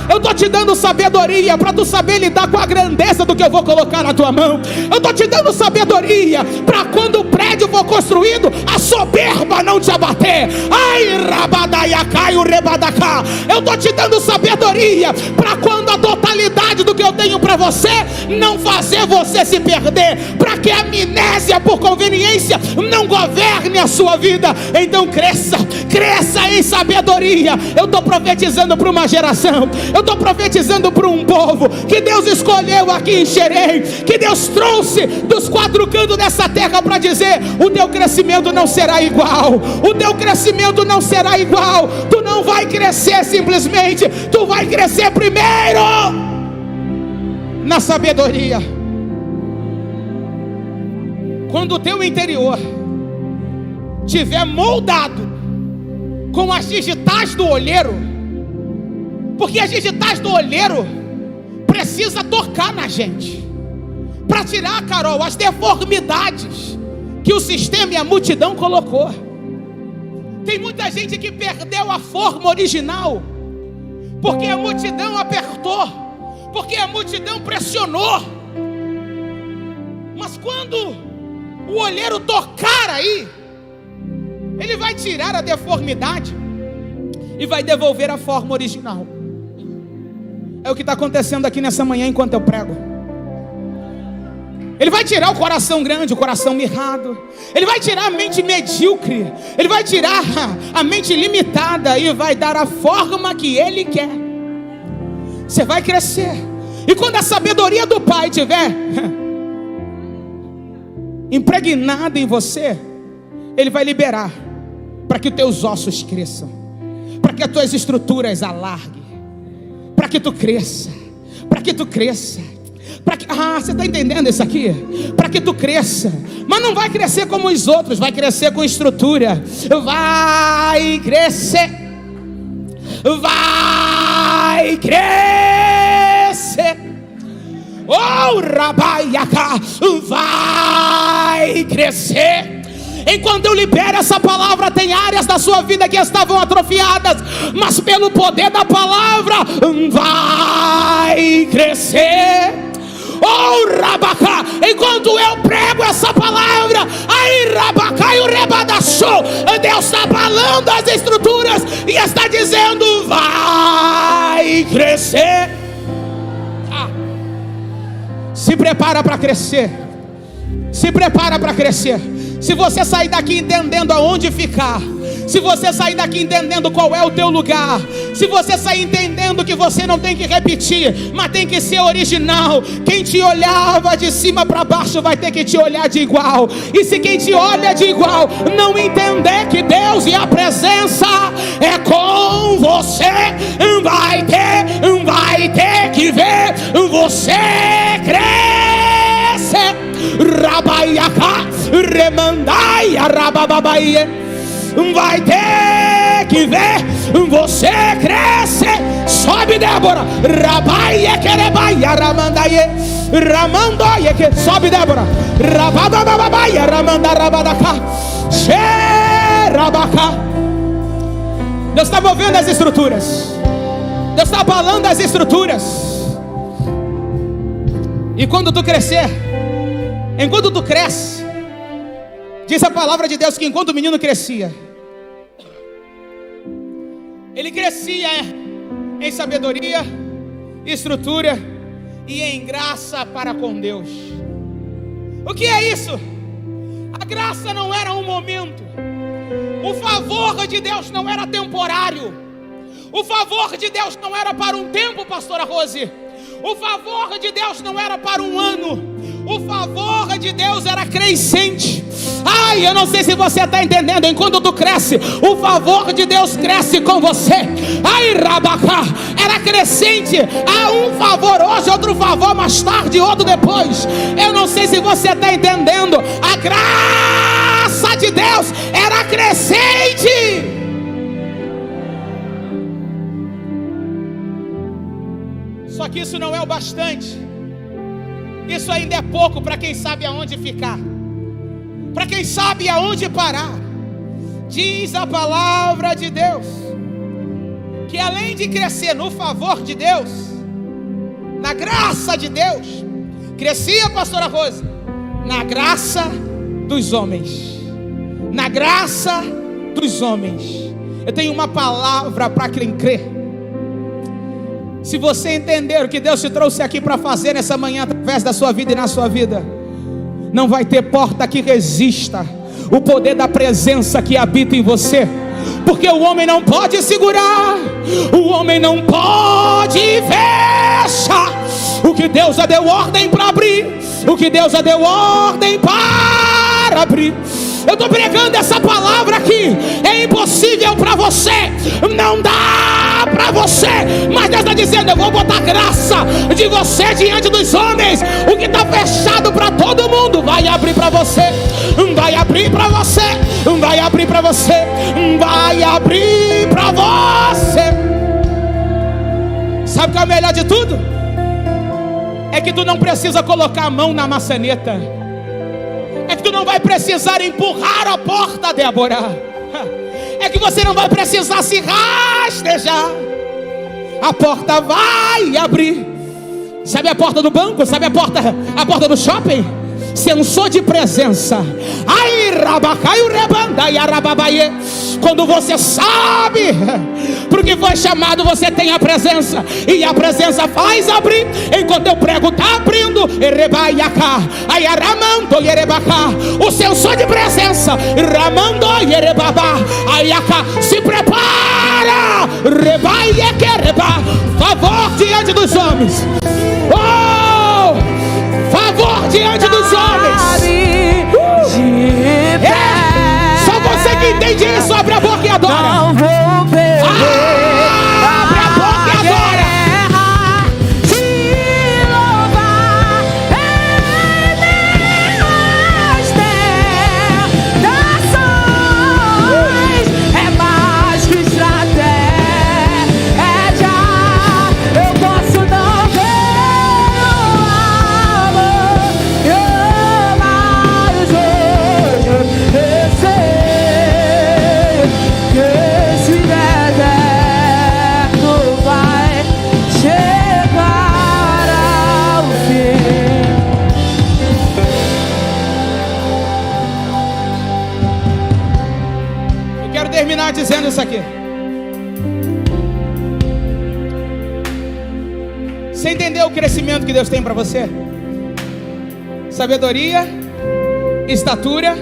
[SPEAKER 1] Eu estou te dando sabedoria para tu saber lidar com a grandeza do que eu vou colocar na tua mão. Eu estou te dando sabedoria para quando o prédio for construído, a soberba não te abater. Eu estou te dando sabedoria para quando a totalidade do que eu tenho para você não fazer você se perder, para que a amnésia por conveniência não governe a sua vida. Então cresça em sabedoria. Eu estou profetizando para uma geração, eu estou profetizando para um povo que Deus escolheu aqui em Xerém, que Deus trouxe dos quatro cantos dessa terra para dizer: o teu crescimento não será igual, o teu crescimento não será igual. Tu não vai crescer simplesmente, tu vai crescer primeiro na sabedoria. Quando o teu interior tiver moldado com as digitais do olheiro, porque as digitais do olheiro precisa tocar na gente para tirar, Carol, as deformidades que o sistema e a multidão colocou. Tem muita gente que perdeu a forma original porque a multidão apertou, porque a multidão pressionou. Mas quando o olheiro tocar aí, ele vai tirar a deformidade e vai devolver a forma original. É o que está acontecendo aqui nessa manhã enquanto eu prego. Ele vai tirar o coração grande, o coração mirrado. Ele vai tirar a mente medíocre. Ele vai tirar a mente limitada e vai dar a forma que Ele quer. Você vai crescer. E quando a sabedoria do Pai estiver impregnada em você, Ele vai liberar para que os teus ossos cresçam, para que as tuas estruturas alarguem, para que tu cresça, para que tu cresça. Você está entendendo isso aqui? Para que tu cresça, mas não vai crescer como os outros, vai crescer com estrutura. Vai crescer, vai crescer. Oh, Rabaiaca, vai crescer. Enquanto eu libero essa palavra, tem áreas da sua vida que estavam atrofiadas, mas pelo poder da palavra, vai crescer. Oh, Rabacá, enquanto eu prego essa palavra, aí Rabacá e o Rebadachou, Deus está abalando as estruturas e está dizendo: vai crescer. Se prepara para crescer. Se prepara para crescer. Se você sair daqui entendendo aonde ficar, se você sair daqui entendendo qual é o teu lugar, se você sair entendendo que você não tem que repetir, mas tem que ser original. Quem te olhava de cima para baixo vai ter que te olhar de igual. E se quem te olha de igual não entender que Deus e a presença é com você, vai ter que ver você crescer. Rabaiaca, remandai, rabababaie. Vai ter que ver você crescer. Sobe, Débora. Rabaia, querebaia, ramandaie, ramandaie, que sobe, Débora. Rababababaia, ramanda, rabadaca, xerabaca. Deus está movendo as estruturas. Deus está abalando as estruturas. E quando tu crescer, enquanto tu cresce, diz a palavra de Deus que enquanto o menino crescia, ele crescia em sabedoria, estrutura e em graça para com Deus. O que é isso? A graça não era um momento. O favor de Deus não era temporário. O favor de Deus não era para um tempo, pastora Rose. O favor de Deus não era para um ano. O favor de Deus era crescente. Ai, eu não sei se você está entendendo. Enquanto tu cresce, o favor de Deus cresce com você. Ai, Rabacá, era crescente. Há um favor hoje, outro favor mais tarde, outro depois. Eu não sei se você está entendendo. A graça de Deus era crescente. Só que isso não é o bastante. Isso ainda é pouco para quem sabe aonde ficar, para quem sabe aonde parar. Diz a palavra de Deus que além de crescer no favor de Deus, na graça de Deus, crescia, pastora Rosa, na graça dos homens. Na graça dos homens. Eu tenho uma palavra para quem crê. Se você entender o que Deus te trouxe aqui para fazer nessa manhã, através da sua vida e na sua vida, não vai ter porta que resista o poder da presença que habita em você. Porque o homem não pode segurar, o homem não pode fechar o que Deus já deu ordem para abrir, o que Deus já deu ordem para abrir. Eu estou pregando essa palavra aqui. É impossível para você, não dá para você, mas Deus está dizendo: eu vou botar graça de você diante dos homens. O que está fechado para todo mundo vai abrir para você, vai abrir para você, vai abrir para você, vai abrir para você. Sabe o que é o melhor de tudo? É que tu não precisa colocar a mão na maçaneta. É que tu não vai precisar empurrar a porta, Débora. É que você não vai precisar se rastejar. A porta vai abrir. Sabe a porta do banco? Sabe a porta do shopping? Sensor de presença. Ai, rabacai, rebanda e arababaie. Quando você sabe porque foi chamado, você tem a presença, e a presença faz abrir. Enquanto eu prego, está abrindo. Erebaiaca, ai, aramando, erebacá. O sensor de presença, ramando, erebabá, aiaca. Se prepara, rebaiaquereba. Favor diante dos homens. Oh! Favor diante dos homens. Só você que entende isso, abre a boca e adora. Não vou perder. Abre a boca e adora. Te louvar nas tentações. É mais que estratégia. Eu posso não ver o amor, mas hoje eu sei que esse deserto vai chegar ao fim. Eu quero terminar dizendo isso aqui. Você entendeu o crescimento que Deus tem para você? Sabedoria, estatura,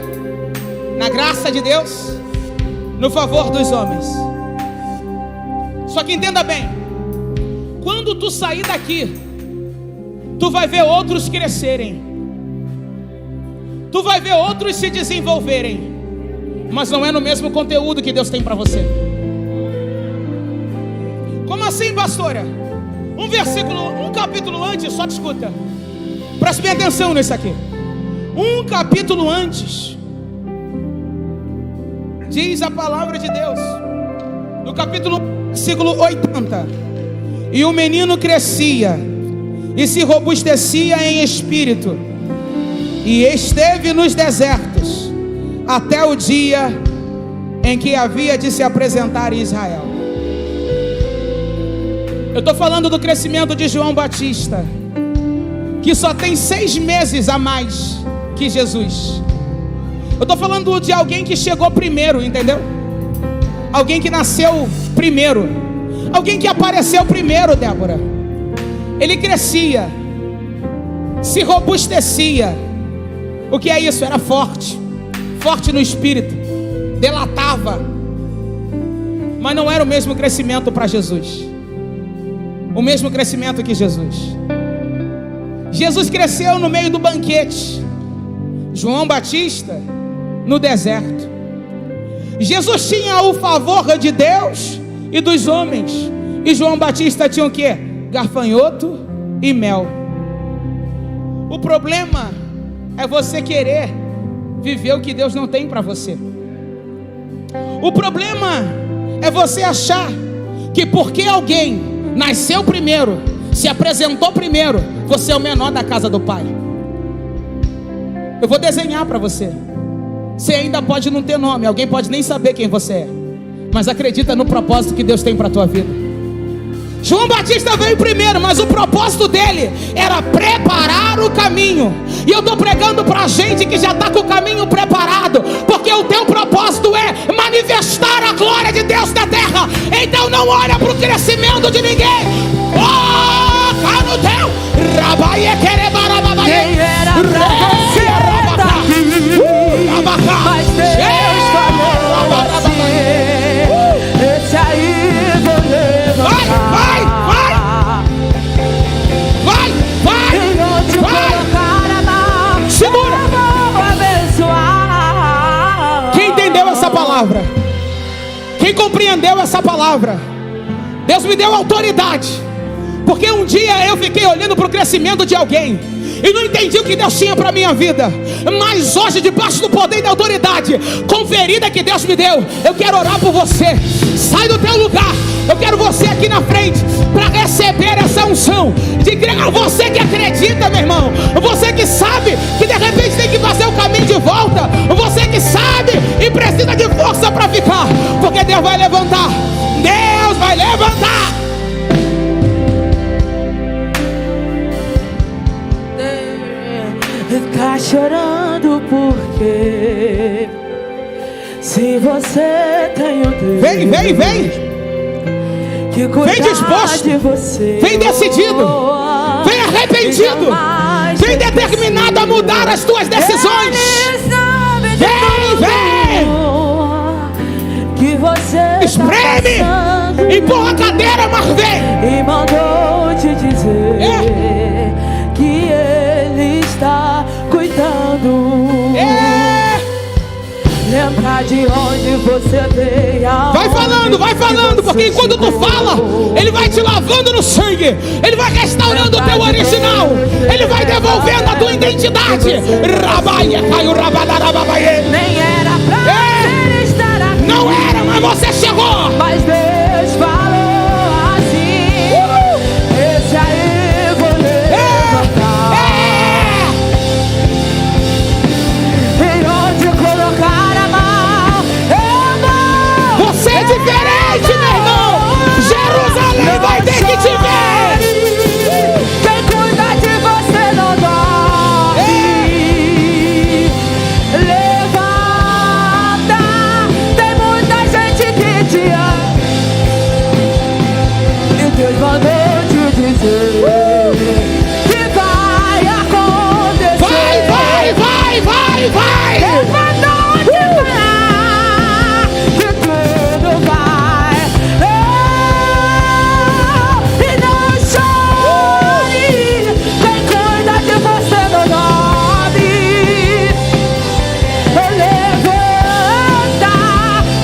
[SPEAKER 1] na graça de Deus, no favor dos homens. Só que entenda bem, quando tu sair daqui, tu vai ver outros crescerem, tu vai ver outros se desenvolverem, mas não é no mesmo conteúdo que Deus tem para você. Como assim, pastora? Um capítulo antes, só te escuta. Preste bem atenção nisso aqui. Um capítulo antes, diz a palavra de Deus, no capítulo, versículo 80: e o menino crescia e se robustecia em espírito, e esteve nos desertos até o dia em que havia de se apresentar em Israel. Eu estou falando do crescimento de João Batista, que só tem 6 meses a mais que Jesus. Eu estou falando de alguém que chegou primeiro, entendeu? Alguém que nasceu primeiro, alguém que apareceu primeiro, Débora. Ele crescia, se robustecia. O que é isso? Era forte, forte no espírito, delatava. Mas não era o mesmo crescimento para Jesus, o mesmo crescimento que Jesus. Jesus cresceu no meio do banquete, João Batista no deserto. Jesus tinha o favor de Deus e dos homens. E João Batista tinha o quê? Gafanhoto e mel. O problema é você querer viver o que Deus não tem para você. O problema é você achar que porque alguém nasceu primeiro, se apresentou primeiro, você é o menor da casa do Pai. Eu vou desenhar para você. Você ainda pode não ter nome, alguém pode nem saber quem você é, mas acredita no propósito que Deus tem para a tua vida. João Batista veio primeiro, mas o propósito dele era preparar o caminho. E eu estou pregando para gente que já está com o caminho preparado, porque o teu propósito é manifestar a glória de Deus na terra. Então não olha para o crescimento de ninguém. Oh, cá no teu Rabaie Querebarababaie.
[SPEAKER 2] Quem era pra você estar aqui, mas Deus falou assim: esse aí vou levantar.
[SPEAKER 1] Quem compreendeu essa palavra? Deus me deu autoridade, porque um dia eu fiquei olhando para o crescimento de alguém e não entendi o que Deus tinha para a minha vida. Mas hoje, debaixo do poder e da autoridade conferida que Deus me deu, eu quero orar por você. Sai do teu lugar. Eu quero você aqui na frente para receber essa unção de igreja. Você que acredita, meu irmão, você que sabe que de repente tem que fazer o caminho de volta, você que sabe e precisa de força para ficar, porque Deus vai levantar. Deus vai levantar.
[SPEAKER 2] Ficar chorando porque se você tem um Deus,
[SPEAKER 1] vem
[SPEAKER 2] vem
[SPEAKER 1] disposto,
[SPEAKER 2] de você,
[SPEAKER 1] vem decidido, vem arrependido, vem determinado a mudar as tuas decisões. Vem
[SPEAKER 2] que você
[SPEAKER 1] espreme,
[SPEAKER 2] tá
[SPEAKER 1] empurra a cadeira, mas vem.
[SPEAKER 2] E mandou te dizer que Ele está cuidando. Lembra de onde você veio.
[SPEAKER 1] Vai falando, porque enquanto tu fala, Ele vai te lavando no sangue, Ele vai restaurando o teu original, Ele vai devolvendo a tua identidade. Rabaia, caiu, rabadarababaie.
[SPEAKER 2] Nem era pra você estar aqui,
[SPEAKER 1] não era, mas você chegou.
[SPEAKER 2] mas Deus falou assim: esse aí vou levantar. Em onde colocar a mão, eu vou.
[SPEAKER 1] Você é diferente, meu irmão. Jerusalém vai ter que te ver.
[SPEAKER 2] Quem cuida de você não dorme. Levanta, tem muita gente que te ama. E Deus mandou te dizer que vai acontecer.
[SPEAKER 1] Vai.
[SPEAKER 2] Levantou te falar que tudo vai. E não chore, quem cuida de você não dorme. Levanta,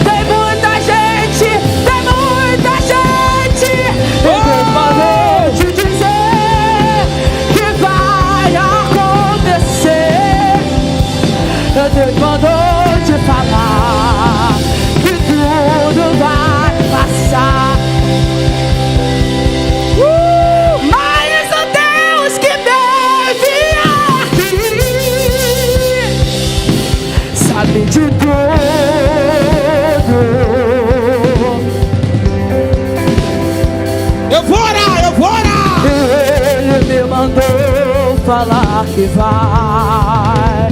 [SPEAKER 2] tem muita gente. E Deus mandou te dizer que vai acontecer. Deus mandou te falar que tudo vai passar. Mas o Deus que deve agir sabe de tudo.
[SPEAKER 1] Eu vou orar.
[SPEAKER 2] Ele me mandou falar que vai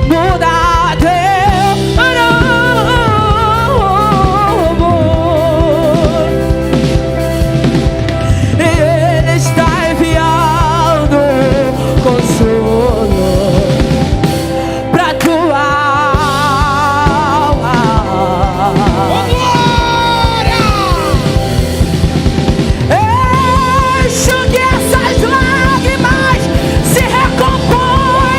[SPEAKER 2] mudar teu rumo. E Ele está enviando consolo pra tua alma. Enxugue essas lágrimas, se recompõe.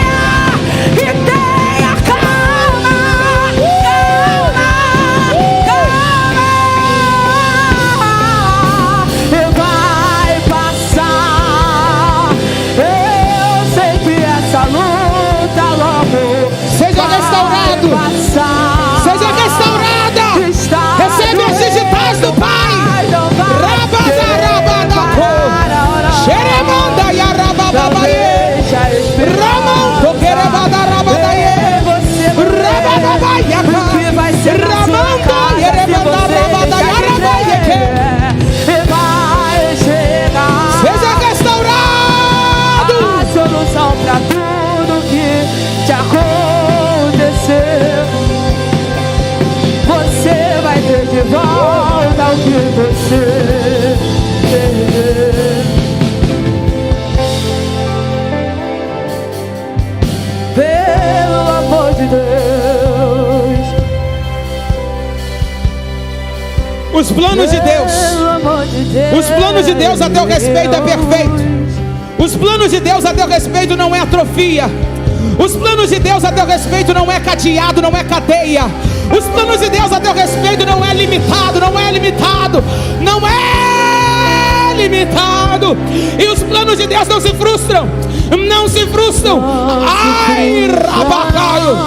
[SPEAKER 1] Os planos de Deus, os planos de Deus a teu respeito é perfeito. Os planos de Deus a teu respeito não é atrofia. Os planos de Deus a teu respeito não é cadeado, não é cadeia. Os planos de Deus a teu respeito não é limitado, não é limitado, não é limitado. E os planos de Deus não se frustram, não se frustram. Ai, rabacaio,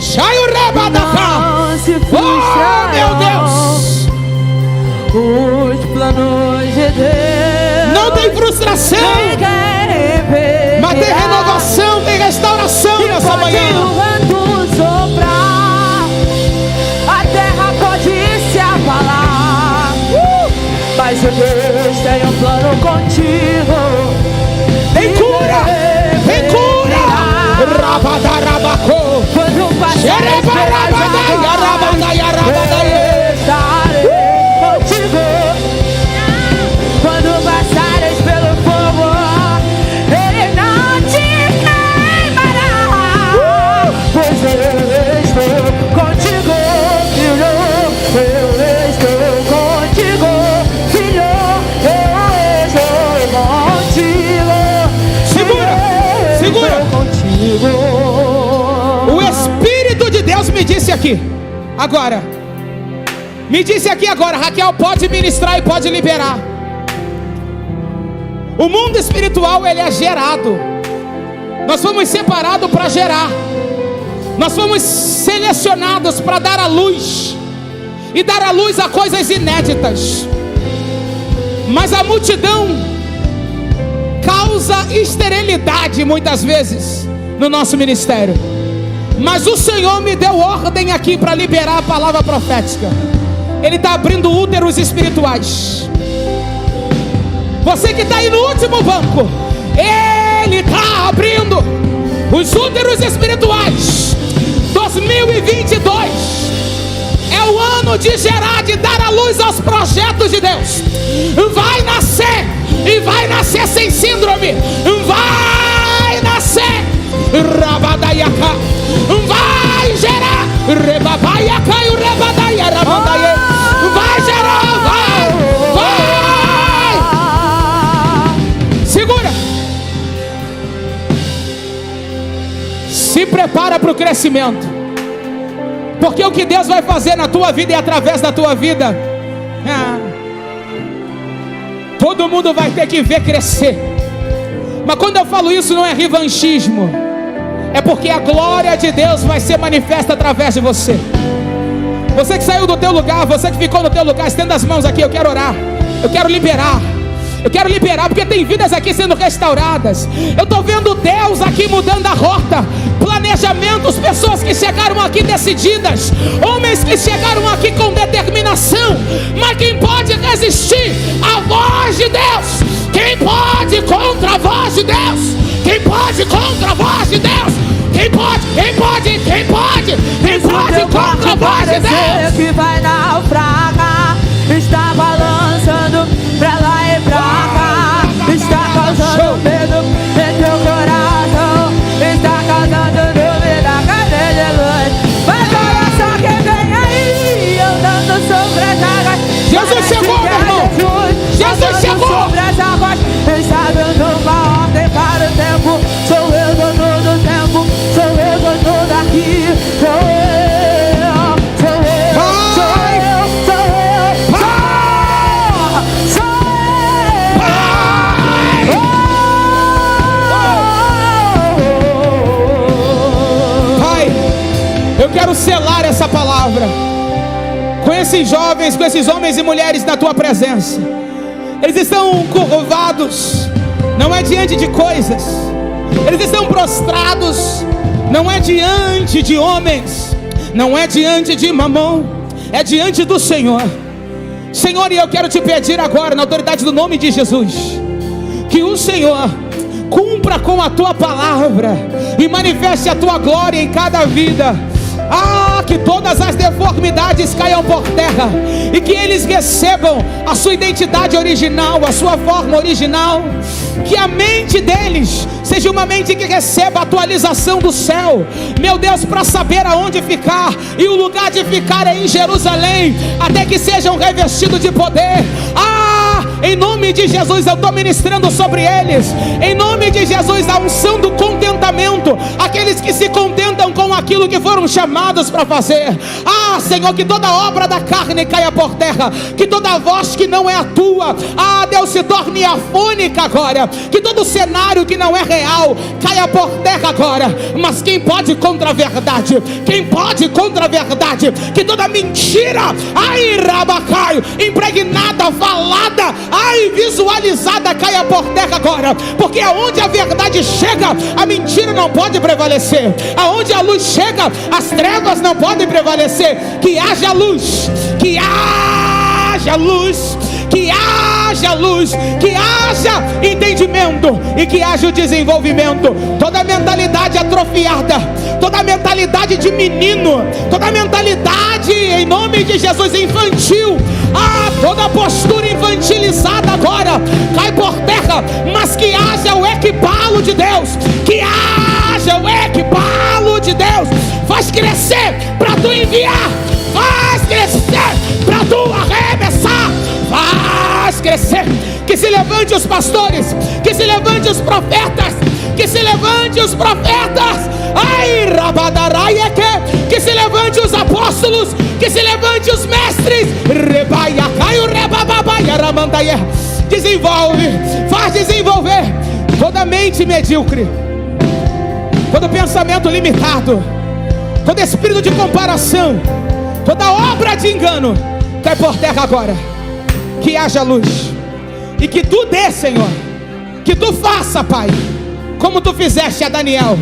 [SPEAKER 1] chaio rebadacá. Oh, meu Deus.
[SPEAKER 2] Os planos de Deus
[SPEAKER 1] não tem frustração, mas tem renovação, tem restauração nessa manhã.
[SPEAKER 2] O vento soprar, a terra pode se abalar, mas o Deus tem um plano contigo.
[SPEAKER 1] Tem cura, tem cura. Rabadarabacô,
[SPEAKER 2] quando passares pelas águas, estarei contigo. Quando passares pelo fogo, ele não te queimará, pois eu estou contigo, filho. Eu estou contigo, filho. Eu estou contigo.
[SPEAKER 1] Segura, segura.
[SPEAKER 2] Contigo.
[SPEAKER 1] O Espírito de Deus me disse aqui agora, Raquel, pode ministrar e pode liberar. O mundo espiritual, ele é gerado. Nós fomos separados para gerar. Nós fomos selecionados para dar a luz, e dar a luz a coisas inéditas. Mas a multidão causa esterilidade muitas vezes no nosso ministério. Mas o Senhor me deu ordem aqui para liberar a palavra profética. Ele está abrindo úteros espirituais. Você que está aí no último banco, Ele está abrindo os úteros espirituais. 2022 é o ano de gerar, de dar a luz aos projetos de Deus. Vai nascer, e vai nascer sem síndrome. Vai nascer, rabadaiaca. Vai gerar, rebabaiaca e o rebadaia, rabadaia. Vai gerar, vai. Segura. Se prepara para o crescimento, porque o que Deus vai fazer na tua vida e através da tua vida, todo mundo vai ter que ver crescer. Mas quando eu falo isso, não é revanchismo, é porque a glória de Deus vai ser manifesta através de você. Você que saiu do teu lugar, você que ficou no teu lugar, estenda as mãos aqui. Eu quero orar, eu quero liberar. Eu quero liberar, porque tem vidas aqui sendo restauradas. Eu estou vendo Deus aqui mudando a rota, planejamentos, pessoas que chegaram aqui decididas, homens que chegaram aqui com determinação. Mas quem pode resistir à voz de Deus? Quem pode contra a voz de Deus? Quem pode contra a voz de Deus? Quem pode? Quem pode? Quem pode? Quem pode contra a voz de Deus?
[SPEAKER 2] Que vai naufragar, está balançando pra lá e pra cá, está causando medo em teu coração, está causando dúvida, cadê Jesus? Mas olha só quem vem aí, andando sobre as águas.
[SPEAKER 1] Jesus chegou, meu irmão. Jesus chegou
[SPEAKER 2] sobre as águas, está dando uma ordem para o tempo. Sou eu, dono do tempo, sou eu, dono daqui, sou eu.
[SPEAKER 1] Eu quero selar essa palavra com esses jovens, com esses homens e mulheres na tua presença. Eles estão curvados, não é diante de coisas. Eles estão prostrados, não é diante de homens, não é diante de mamão, é diante do Senhor. Senhor, e eu quero te pedir agora, na autoridade do nome de Jesus, que o Senhor cumpra com a tua palavra e manifeste a tua glória em cada vida. Que todas as deformidades caiam por terra e que eles recebam a sua identidade original, a sua forma original. Que a mente deles seja uma mente que receba a atualização do céu, meu Deus, para saber aonde ficar, e o lugar de ficar é em Jerusalém, até que sejam revestidos de poder. Em nome de Jesus eu estou ministrando sobre eles. Em nome de Jesus, a unção do contentamento, aqueles que se contentam com aquilo que foram chamados para fazer. Senhor, que toda obra da carne caia por terra, que toda voz que não é a tua, Deus, se torne afônica agora, que todo cenário que não é real caia por terra agora. Mas quem pode contra a verdade? Quem pode contra a verdade? Que toda mentira, rabacaio, impregnada, falada, visualizada, caia por terra agora, porque aonde a verdade chega, a mentira não pode prevalecer. Aonde a luz chega, as trevas não podem prevalecer. Que haja luz, que haja luz, que haja luz, que haja entendimento e que haja o desenvolvimento. Toda mentalidade atrofiada, toda mentalidade de menino, toda mentalidade, em nome de Jesus, infantil, toda postura infantilizada agora cai por terra. Mas que haja o equipalo de Deus, que haja o equipalo de Deus. Faz crescer para tu enviar, faz crescer para tu arremessar, faz crescer. Que se levante os pastores, que se levante os profetas, que se levante os profetas, que se levante os apóstolos, que se levante os mestres. Desenvolve, faz desenvolver toda mente medíocre, todo pensamento limitado, todo espírito de comparação, toda obra de engano cai por terra agora. Que haja luz e que tu dê, Senhor, que tu faça, Pai, como tu fizeste a Daniel,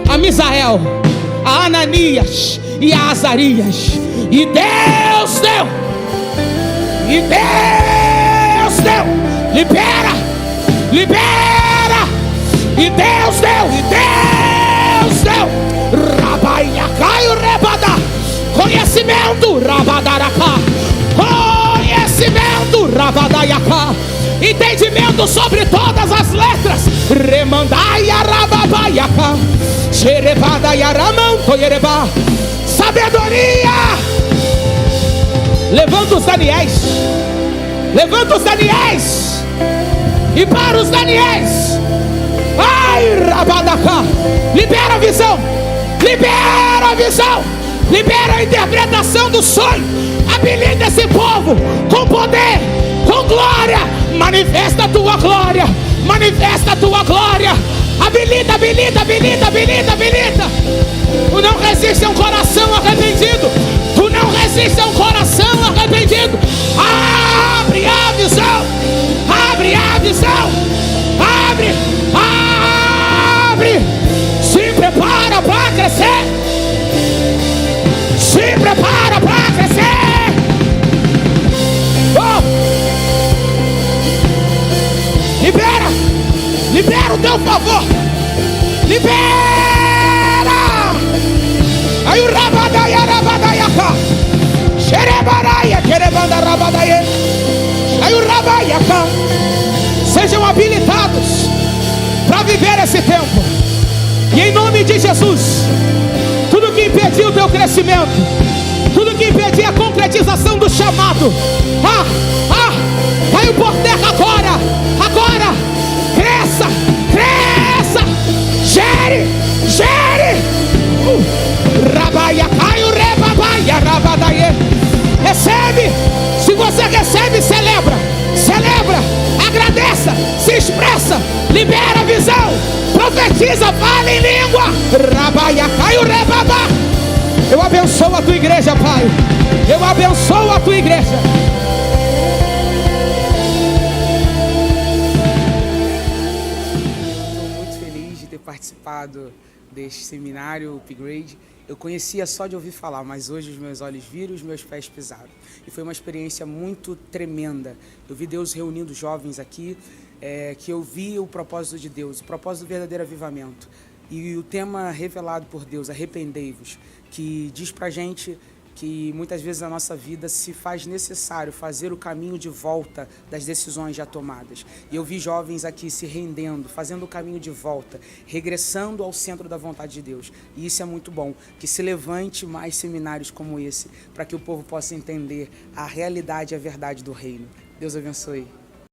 [SPEAKER 1] a Misael, a Ananias e a Azarias. E Deus deu, e Deus deu. Libera, libera. E Deus deu, e Deus deu. Rabaia, caio, rebada. Conhecimento, rabadaracá. Conhecimento, rabadaiacá. Entendimento sobre todas as letras. Remandaia, rababaiacá. Xerebadaia, ramão, toierebá. Sabedoria. Levanta os Daniéis, levanta os Daniéis, e para os Daniéis, rabadacá, libera a visão, libera a visão, libera a interpretação do sonho. Habilita esse povo com poder, com glória. Manifesta a tua glória, manifesta a tua glória. Habilita, habilita, habilita, habilita, habilita. Tu não resiste a um coração arrependido. Tu não resiste a um coração arrependido. Abre a visão, abre a visão, abre, abre. Se prepara para crescer, se prepara para crescer. Libera, libera o teu favor, libera. Aí o rabadaia, rabadaiaca, xerebaraia, querebanda, rabadaia. Aí o rabaiaca. Sejam habilitados para viver esse tempo. E em nome de Jesus, tudo que impedir o teu crescimento, tudo que impedir a concretização do chamado, caiu por terra agora, agora. Cresça, cresça, gere, gere. Rabaia, caiu, rebabaia, rabadaie. Recebe. Se você recebe, celebra, celebra, agradeça, se expressa, libera a visão, profetiza, fala em língua. Rabaia, caiu, rebabá. Eu abençoo a tua igreja, Pai. Eu abençoo a tua igreja.
[SPEAKER 3] Participado deste seminário Upgrade. Eu conhecia só de ouvir falar, mas hoje os meus olhos viram, os meus pés pisaram. E foi uma experiência muito tremenda. Eu vi Deus reunindo jovens aqui, que eu vi o propósito de Deus, o propósito do verdadeiro avivamento. E o tema revelado por Deus, arrependei-vos, que diz pra gente que muitas vezes na nossa vida se faz necessário fazer o caminho de volta das decisões já tomadas. E eu vi jovens aqui se rendendo, fazendo o caminho de volta, regressando ao centro da vontade de Deus. E isso é muito bom, que se levante mais seminários como esse, para que o povo possa entender a realidade e a verdade do reino. Deus abençoe.